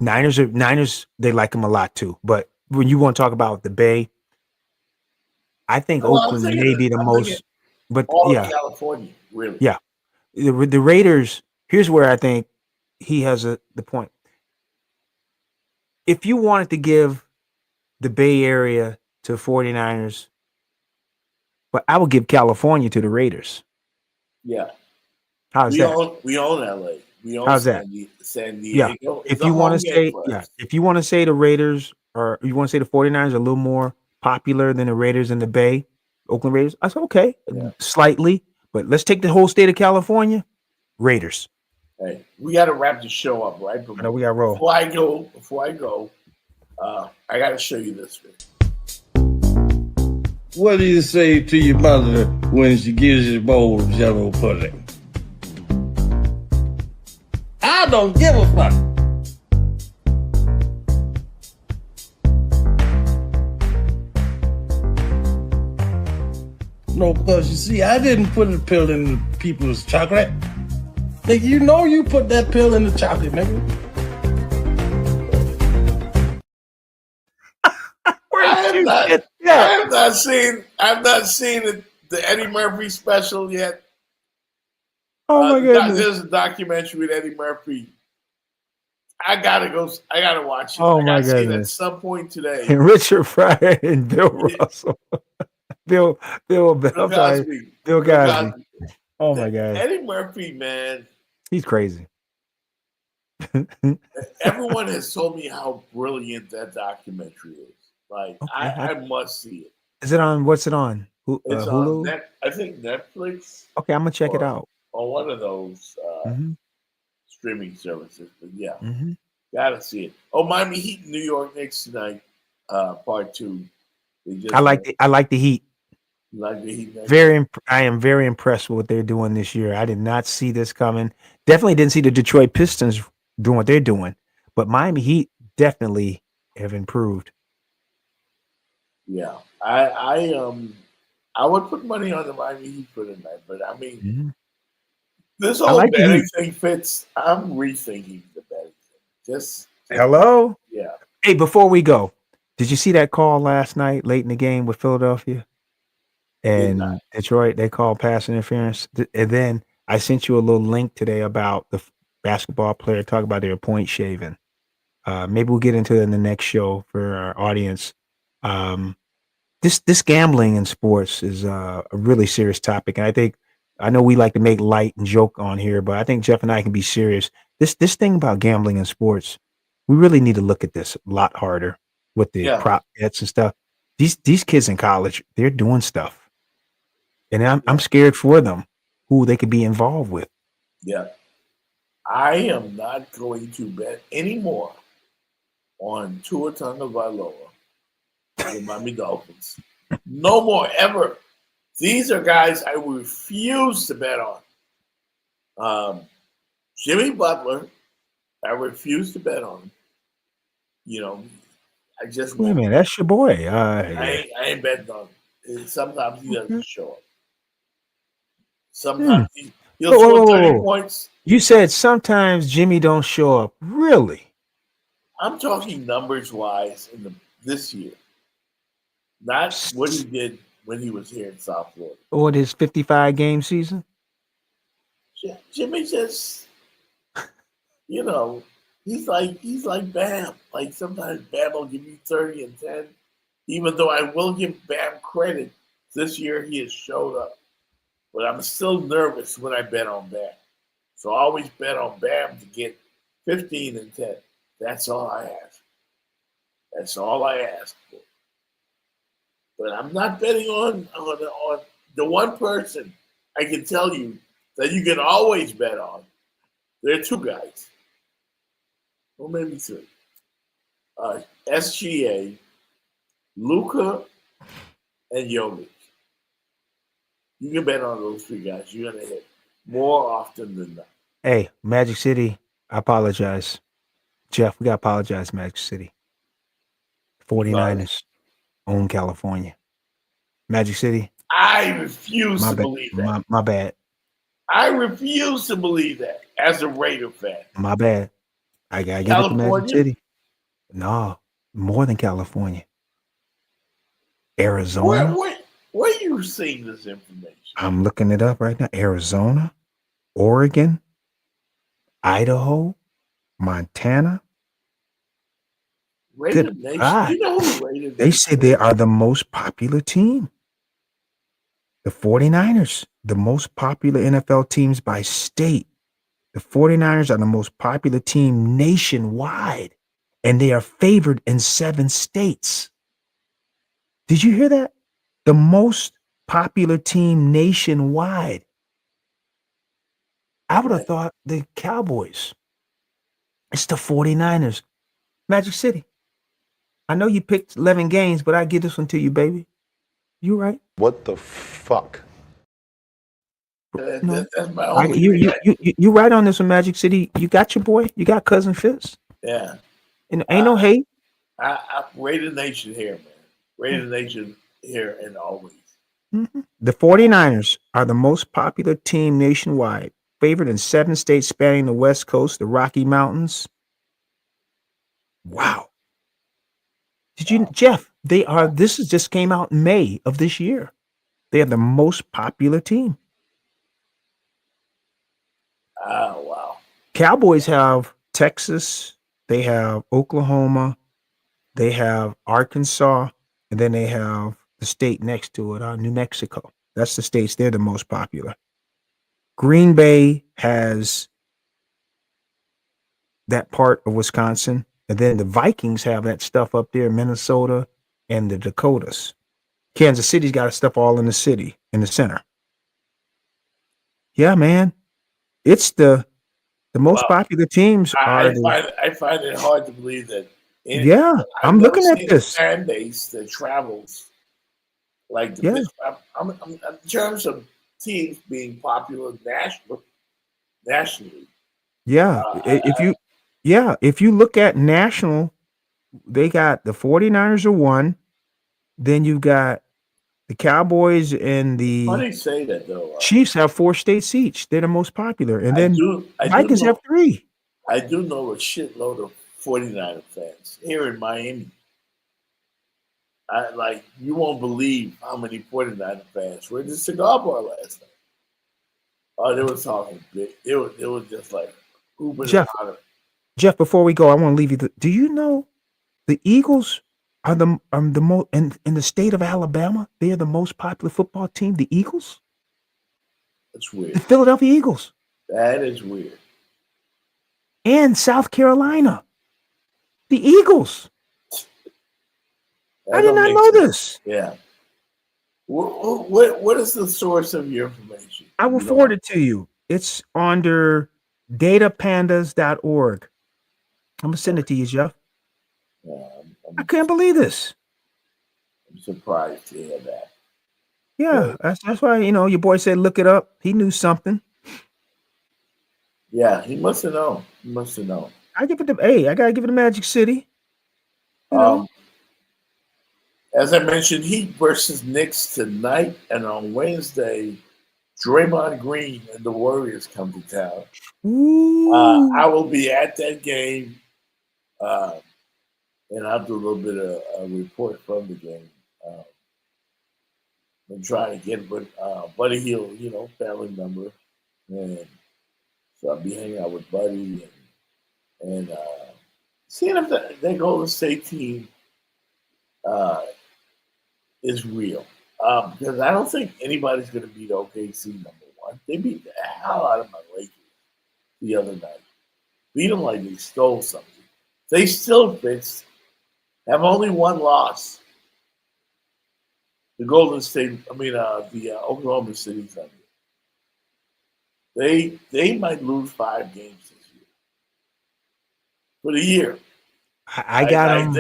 Niners, they like them a lot too. But when you want to talk about the Bay, I think Well, I'm Oakland thinking- may be the I'm most. thinking But All of yeah, California, really. yeah, the Raiders. Here's where I think he has the point. If you wanted to give the Bay Area to 49ers, but I would give California to the Raiders. Yeah. How's we that? We own LA. We own How's that? San Yeah. Diego. If It's a you want home to game say, for yeah, us. if you want to say the Raiders or you want to say the 49ers are a little more popular than the Raiders in the Bay, Oakland Raiders, I said, okay, slightly, but let's take the whole state of California, Raiders. Hey, we got to wrap the show up, right? But I know we got to roll. Before I go, I got to show you this video. What do you say to your mother when she gives you a bowl of Jello pudding? I don't give a fuck. No, because you see, I didn't put a pill in people's chocolate. Nigga, you know you put that pill in the chocolate, nigga. I have not seen the Eddie Murphy special yet. Oh my goodness. There's a documentary with Eddie Murphy. I gotta watch it. Oh I my gotta see it goodness. at some point today. And Richard Pryor and Bill Russell. Bill Cosby. Cosby. Oh my God. Eddie Murphy, man. He's crazy. Everyone has told me how brilliant that documentary is. Like, I must see it. Is it on? What's it on? It's Hulu? on I think Netflix. Okay, I'm gonna check it out. On one of those Mhm. streaming services. But yeah, Mhm. gotta see it. Oh, Miami Heat, New York Knicks tonight, part 2. I like the Heat. You like the Heat? I am very impressed with what they're doing this year. I did not see this coming. Definitely didn't see the Detroit Pistons doing what they're doing, but Miami Heat definitely have improved. Yeah, I would put money on the Miami Heat for tonight, but I mean, this I whole like the betting Heat. thing fits. I'm rethinking the betting thing. Just Hello? yeah. Hey, before we go, did you see that call last night late in the game with Philadelphia and Detroit? They called pass interference. And then I sent you a little link today about the basketball player talking about their point shaving. Maybe we'll get into it in the next show for our audience. This gambling in sports is a really serious topic. And I know we like to make light and joke on here, but I think Jeff and I can be serious. This thing about gambling in sports, we really need to look at this a lot harder with the prop bets and stuff. These kids in college, they're doing stuff. And I'm scared for them, who they could be involved with. Yeah. I am not going to bet anymore on Tua Tagovailoa, the Miami Dolphins. No more, ever. These are guys I refuse to bet on. Jimmy Butler, I refuse to bet on. I just Wait a minute, that's your boy. I ain't betting on him. Sometimes he doesn't show up. Sometimes he'll score 30 points. You said sometimes Jimmy don't show up. Really? I'm talking numbers wise this year, not what he did when he was here in South Florida. Or his 55 game season? Jimmy just, he's like Bam. Like sometimes Bam will give you 30 and 10. Even though I will give Bam credit, this year he has showed up. But I'm still nervous when I bet on Bam. So I always bet on Bam to get 15 and 10. That's all I ask. That's all I ask for. But I'm not betting on the one person I can tell you that you can always bet on. There are two guys. Well, maybe three. SGA, Luka, and Jokic. You can bet on those three guys. You're going to hit more often than not. Hey, Magic City, I apologize. Jeff, we got to apologize, Magic City. 49ers own California. Magic City. I refuse to believe that. My bad. I refuse to believe that as a Raider fan. My bad. I got to give it to Magic City. No, more than California. Arizona. Where are you seeing this information? I'm looking it up right now. Arizona, Oregon, Idaho, Montana. Raider Nation. You know who Raider Nation They say they are the most popular team. The 49ers, the most popular NFL teams by state. The 49ers are the most popular team nationwide, and they are favored in 7 states. Did you hear that? The most popular team nationwide. I would have thought the Cowboys. It's the 49ers. Magic City. I know you picked 11 games, but I give this one to you, baby. You right. What the fuck? That's my only you right on this one, Magic City. You got your boy. You got Cousin Fitz. Yeah. And ain't no hate. I Raider Nation here, man. Raider Nation here and always. Mm-hmm. The 49ers are the most popular team nationwide, favored in 7 states spanning the West Coast, the Rocky Mountains. Wow. Did you, Jeff? This just came out in May of this year. They are the most popular team. Oh, wow. Cowboys have Texas, they have Oklahoma, they have Arkansas, and then they have the state next to it, New Mexico. That's the states. They're the most popular. Green Bay has that part of Wisconsin. And then the Vikings have that stuff up there, Minnesota and the Dakotas. Kansas City's got stuff all in the city, in the center. Yeah, man. It's the most popular teams I find it hard to believe that. I'm looking at this fan base that travels like the I'm in terms of teams being popular nationally. Yeah, if you look at national, they got the 49ers are 1, then you've got the Cowboys and the Why do you say that though? Chiefs have 4 states each. They're the most popular, and then Vikings have 3. I do know a shitload of 49er fans here in Miami. You won't believe how many 49er fans were at the cigar bar last night. Oh, they were talking big. It was just like hooping and hollering. Jeff, before we go, I want to leave you. Do you know the Eagles are the most in the state of Alabama? They are the most popular football team. The Eagles. That's weird. The Philadelphia Eagles. That is weird. And South Carolina, the Eagles. I did not know this. Yeah. What is the source of your information? I will forward it to you. It's under datapandas.org. I'm going to send it to you, Jeff. Yeah, I can't believe this. I'm surprised to hear that. Yeah, that's why your boy said look it up. He knew something. Yeah, he must have known. He must have known. I gotta give it to Magic City. As I mentioned, Heat versus Knicks tonight, and on Wednesday, Draymond Green and the Warriors come to town. I will be at that game, and I'll do a little bit of a report from the game. I'm trying to get Buddy Hield, family member, and so I'll be hanging out with Buddy and seeing if the Golden State team is real. Because I don't think anybody's going to beat OKC, number one. They beat the hell out of my Lakers the other night. Beat them like they stole something. They still have only one loss. The Oklahoma City Thunder. They might lose 5 games this year. For the year. I got them.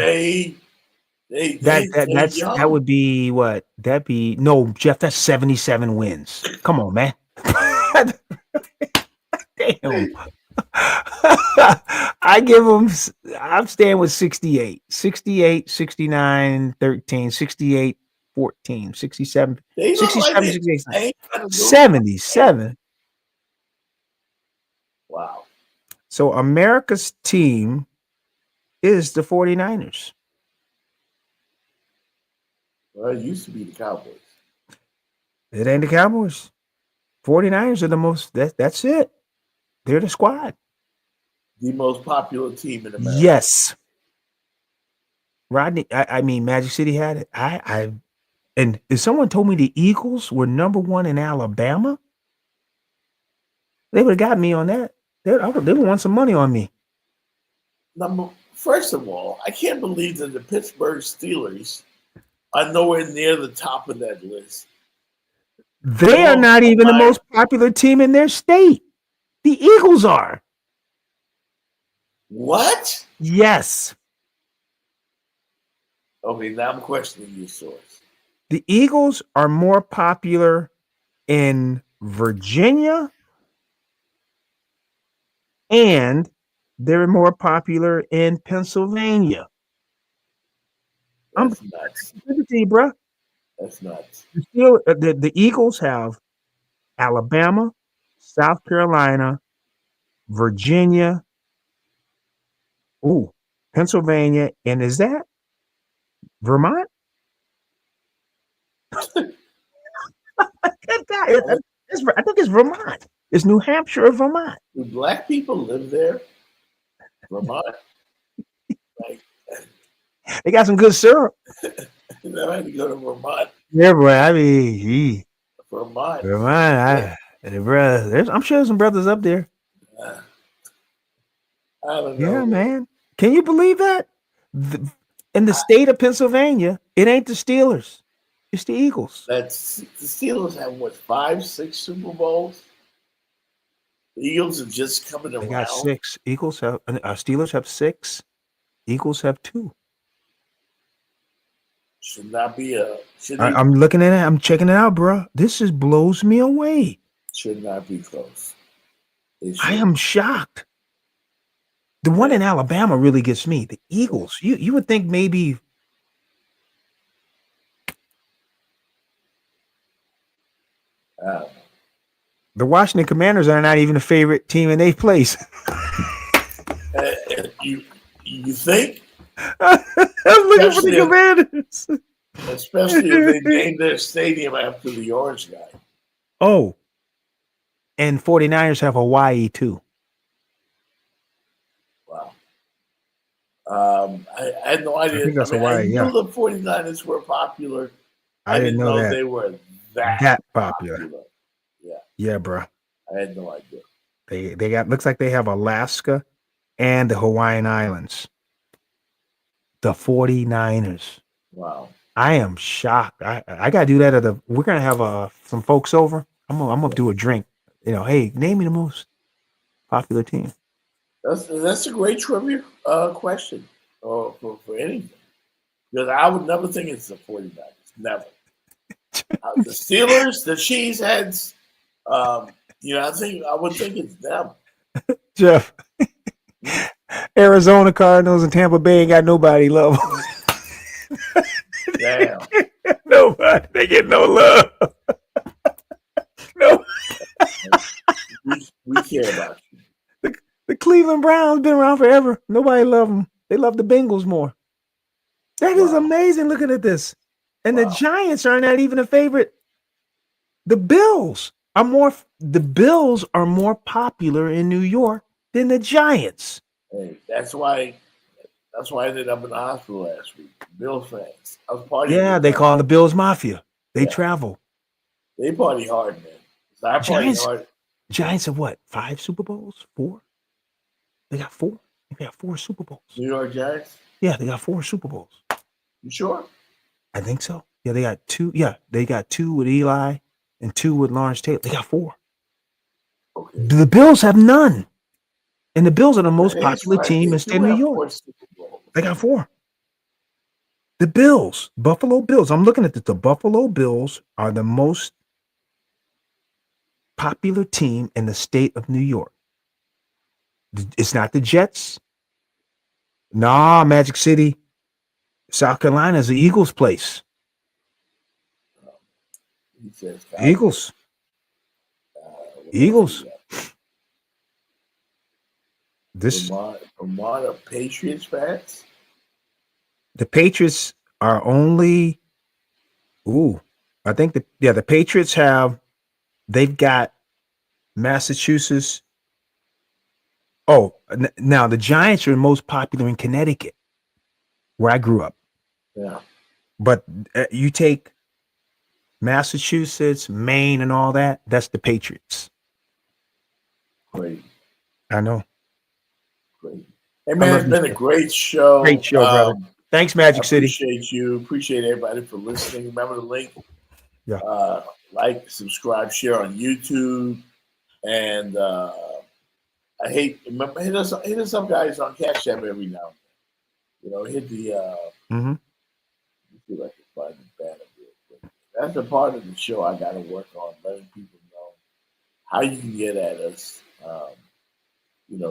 That would be what? That'd be Jeff. That's 77 wins. Come on, man. Damn. I'm staying with 68, 69, 13, 68, 14, 67, 67, 68, 77. Wow. So America's team is the 49ers. Well, it used to be the Cowboys. It ain't the Cowboys. 49ers are the most, that's it. They're the squad. The most popular team in America. Yes. Rodney, Magic City had it. And if someone told me the Eagles were number 1 in Alabama, they would have got me on that. They would want some money on me. First of all, I can't believe that the Pittsburgh Steelers are nowhere near the top of that list. They are not even the most popular team in their state. The Eagles are. What? Yes. Okay, now I'm questioning your source. The Eagles are more popular in Virginia, and they're more popular in Pennsylvania. That's nuts. Bro. That's nuts. The Eagles have Alabama, South Carolina, Virginia, Pennsylvania, and is that Vermont? I think it's Vermont. It's New Hampshire or Vermont. Do black people live there? Vermont? They got some good syrup. I had to go to Vermont. Yeah, bro. Vermont. I'm sure there's some brothers up there. I don't know. Yeah, man. Can you believe that? In the state of Pennsylvania, it ain't the Steelers. It's the Eagles. The Steelers have 5, 6 Super Bowls? The Eagles are just coming around. They got 6. Steelers have 6. Eagles have 2. Should not be I'm looking at it. I'm checking it out, bro. This blows me away. Should not be close. I am shocked. The one in Alabama really gets me. The Eagles. You would think maybe. The Washington Commanders are not even a favorite team in 8th place. You think? I'm looking for the Commanders. Especially if they named their stadium after the orange guy. Oh. And 49ers have Hawaii too. Wow. I had no idea. I think that's Hawaii, I knew the 49ers were popular. I didn't know that they were that popular. Yeah. Yeah, bro. I had no idea. They got, looks like they have Alaska and the Hawaiian Islands. The 49ers. Wow. I am shocked. I gotta do that we're gonna have some folks over. I'm gonna do a drink. Hey, name me the most popular team. That's a great trivia question for anything. Because I would never think it's the 49ers. Never. The Steelers, the Cheeseheads. I would think it's them. Jeff, Arizona Cardinals and Tampa Bay ain't got nobody love. Damn. Nobody. They get no love. No. We care about you. The Cleveland Browns been around forever. Nobody love them. They love the Bengals more. That is amazing looking at this. And the Giants are not even a favorite. The Bills are more popular in New York than the Giants. Hey, that's why I ended up in the hospital last week. Bills fans. I was partying. Yeah, they call them the Bills Mafia. They travel. They party hard, man. I party hard. Giants have what? 5 Super Bowls? 4? They got 4. They got 4 Super Bowls. New York Giants? Yeah, they got 4 Super Bowls. You sure? I think so. Yeah, they got 2. Yeah, they got 2 with Eli and 2 with Lawrence Taylor. They got 4. Okay. The Bills have none. And the Bills are the most popular team in state of New York. They got 4. The Bills, Buffalo Bills. I'm looking at this. The Buffalo Bills are the most popular team in the state of New York. It's not the Jets. Nah, Magic City, South Carolina is the Eagles' place. Eagles. This Vermont Patriots fans? The Patriots are only. I think the Patriots they've got Massachusetts. Oh, now the Giants are most popular in Connecticut, where I grew up. Yeah. But you take Massachusetts, Maine, and all that, that's the Patriots. Great. I know. Great. Hey, man, it's been a great show. Great show, brother. Thanks, Magic City. Appreciate you. Appreciate everybody for listening. Remember the link. Yeah. Like, subscribe, share on YouTube. And hit us up, guys, on Cash App every now and then. Hit the let me see if I can find the banner real quick. That's a part of the show I gotta work on, letting people know how you can get at us.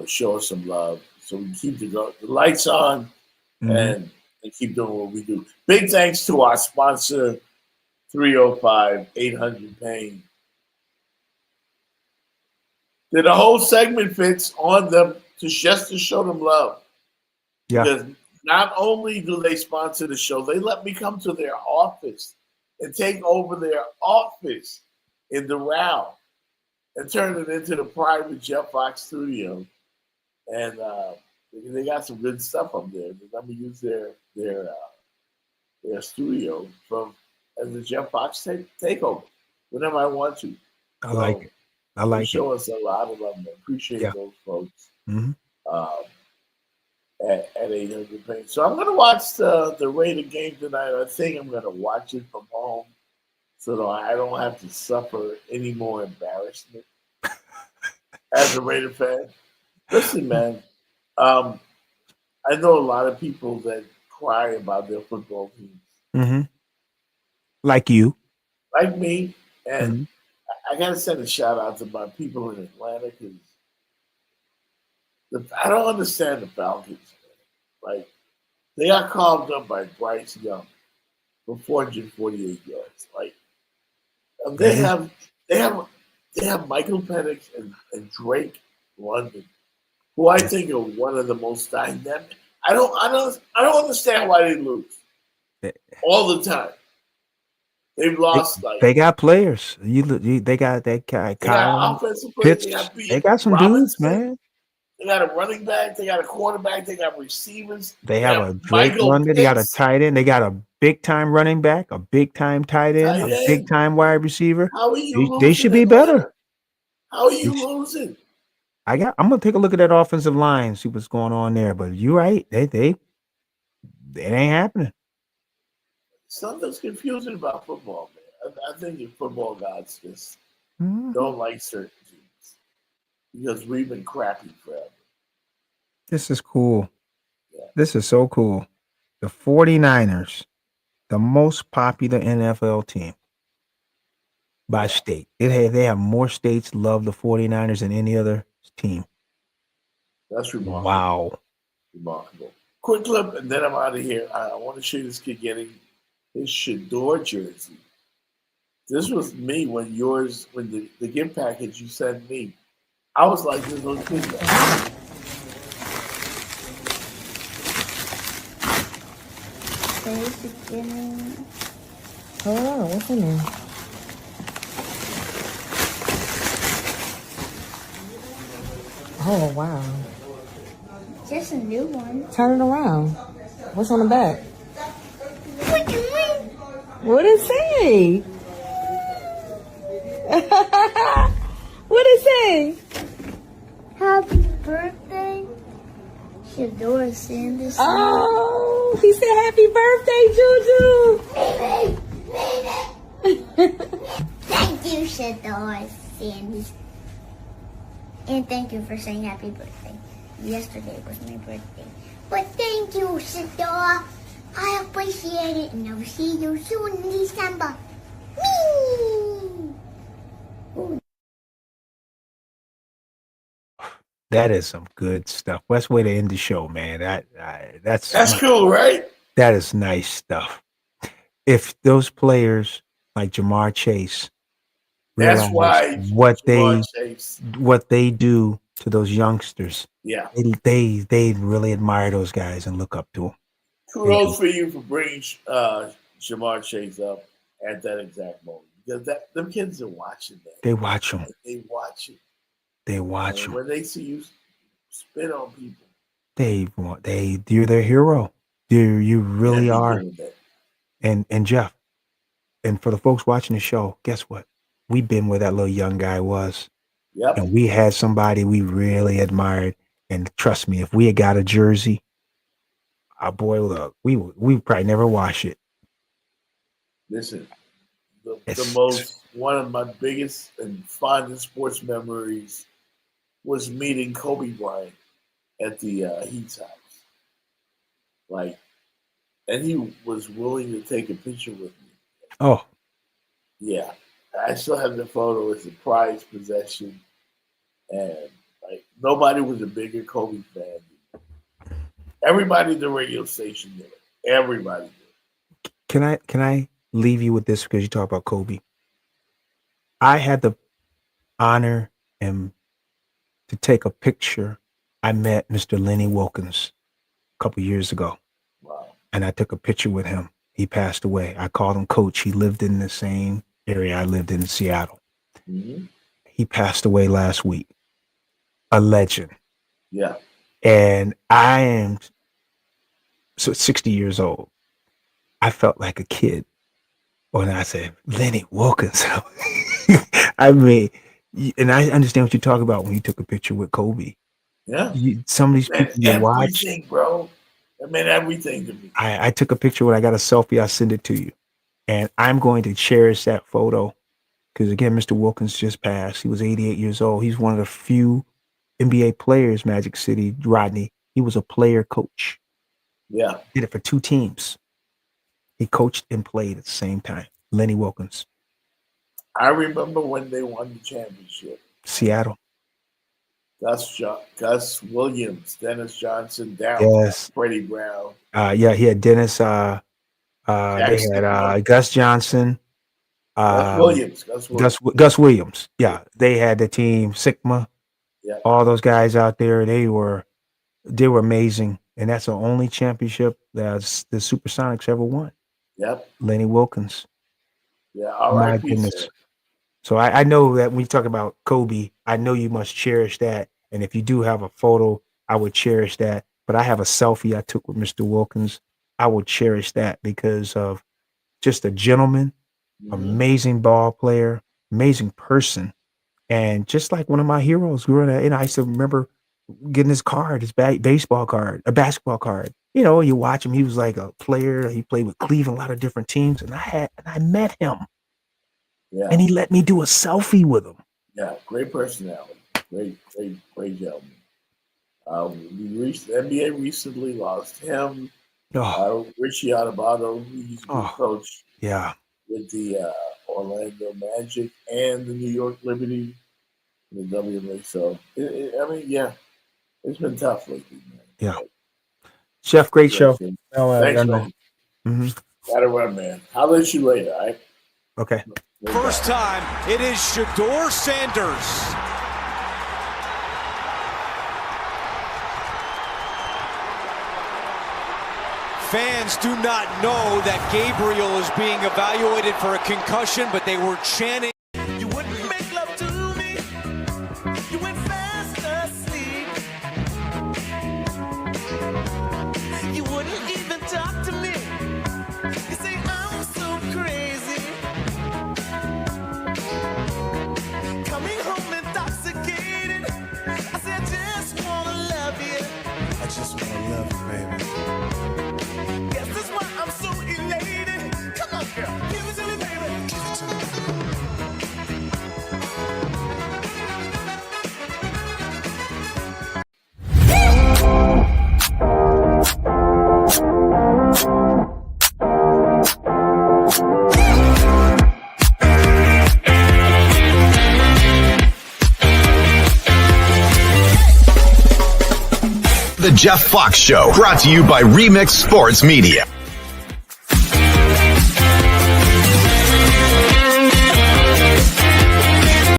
Show us some love so we can keep the lights on and keep doing what we do. Big thanks to our sponsor, 305-800-PAIN. The whole segment fits on them just to show them love. Yeah. Because not only do they sponsor the show, they let me come to their office and take over their office in the Doral and turn it into the private Jeff Fox studio. And they got some good stuff up there. Let me use their studio as a Jeff Fox takeover whenever I want to. I like it. I like show us a lot of love. I appreciate those folks at 800 PAIN. So I'm going to watch the Raider game tonight. I think I'm going to watch it from home so that I don't have to suffer any more embarrassment as a Raider fan. Listen, man, I know a lot of people that cry about their football teams. Like you. Like me. And I got to send a shout out to my people in Atlanta because I don't understand the Falcons. Man. Like, they got carved up by Bryce Young for 448 yards. Like, they have Michael Penix and Drake London, who I think are one of the most dynamic. I don't understand why they lose all the time. They've lost they got players. They got that guy. Kyle offensive players. They got some dudes, man. They got a running back. They got a quarterback. They got receivers. They have a Drake London. They got a tight end. They got a big time running back, a big time tight end, a big time wide receiver. How are you they should be better. How are you losing? I'm gonna take a look at that offensive line, see what's going on there. But you're right. It ain't happening. Something's confusing about football, man. I think the football gods just don't like certain teams because we've been crappy forever. This is cool. Yeah. This is so cool. The 49ers, the most popular NFL team. by state. They have more states love the 49ers than any other team. That's remarkable. Wow. Remarkable. Quick clip, and then I'm out of here. I want to show you this kid getting his Shador jersey. This was me when the gift package you sent me. I was like this little kid. Hold on, what's in there? Oh, wow. Just a new one. Turn it around. What's on the back? What it say? What it say? Happy birthday, Shador Sanders. Oh, he said happy birthday, Juju. Thank you, Shador Sanders. And thank you for saying happy birthday. Yesterday was my birthday. But thank you, Shador. I appreciate it, and I'll see you soon in December. That is some good stuff. Best way to end the show, man. That's cool, right? That is nice stuff. If those players like Jamar Chase, That's why what Jamar Chase. they do to those youngsters, Yeah. they really admire those guys and look up to them. Kudos for you for bringing Jamar Chase up at that exact moment. Because them kids are watching that. They watch them. They watch it. They watch And them. when they see you spit on people, You're their hero. You really they're are. doing that. And Jeff, and for the folks watching the show, guess what? We've been where that little young guy was. Yep. And we had somebody we really admired. And trust me, if we had got a jersey, our boy, look, we probably never wash it. Listen, one of my biggest and fondest sports memories was meeting Kobe Bryant at the Heat's house. And he was willing to take a picture with me. Oh, yeah. I still have the photo as a prized possession. And nobody was a bigger Kobe fan. Everybody at the radio station did it. Everybody did. Can I leave you with this because you talk about Kobe? I had the honor and to take a picture. I met Mr. Lenny Wilkins a couple years ago. Wow. And I took a picture with him. He passed away. I called him Coach. He lived in the same area I lived in Seattle. Mm-hmm. He passed away last week. A legend. Yeah. And I am 60 years old. I felt like a kid when I said, Lenny Wilkins. I mean, and I understand what you talk about when you took a picture with Kobe. Yeah. Some of these people you watch. Everything, bro. That meant everything to me. I took a picture when I got a selfie. I send it to you. And I'm going to cherish that photo because, again, Mr. Wilkins just passed. He was 88 years old. He's one of the few NBA players, Magic City, Rodney. He was a player coach. Yeah. Did it for 2 teams. He coached and played at the same time. Lenny Wilkins. I remember when they won the championship. Seattle. Gus Williams, Dennis Johnson, Yes. Freddie Brown. He had Dennis. They had Gus Johnson. Gus Williams. Yeah, they had the team Sigma. Yeah. All those guys out there. They were amazing, and that's the only championship that the Supersonics ever won. Yep. Lenny Wilkins. Yeah. All My right. goodness. So I know that when you talk about Kobe, I know you must cherish that. And if you do have a photo, I would cherish that. But I have a selfie I took with Mr. Wilkins. I will cherish that because of just a gentleman, amazing ball player, amazing person. And just like one of my heroes growing up, I used to remember getting his card, his baseball card, a basketball card. You watch him. He was like a player. He played with Cleveland, a lot of different teams. And I met him. Yeah. And he let me do a selfie with him. Yeah, great personality. Great gentleman. The NBA recently lost him. Richie Adubato, who used to be coach Yeah. with the Orlando Magic and the New York Liberty in the WNBA. So, it's been tough lately, man. Yeah. Chef, great show. Thanks, I know. man. Gotta run, man. I'll let you later, all right? Okay. First time, it is Shedeur Sanders. Fans do not know that Gabriel is being evaluated for a concussion, but they were chanting. You wouldn't make love to me. You went fast asleep. You wouldn't even talk to me. You say I'm so crazy. Coming home intoxicated. I say I just wanna love you. I just wanna love you, baby. Yes, that's why I'm so elated. Come on, girl. Give it to me, baby. Give it to me. The Jeff Fox Show, brought to you by Remix Sports Media.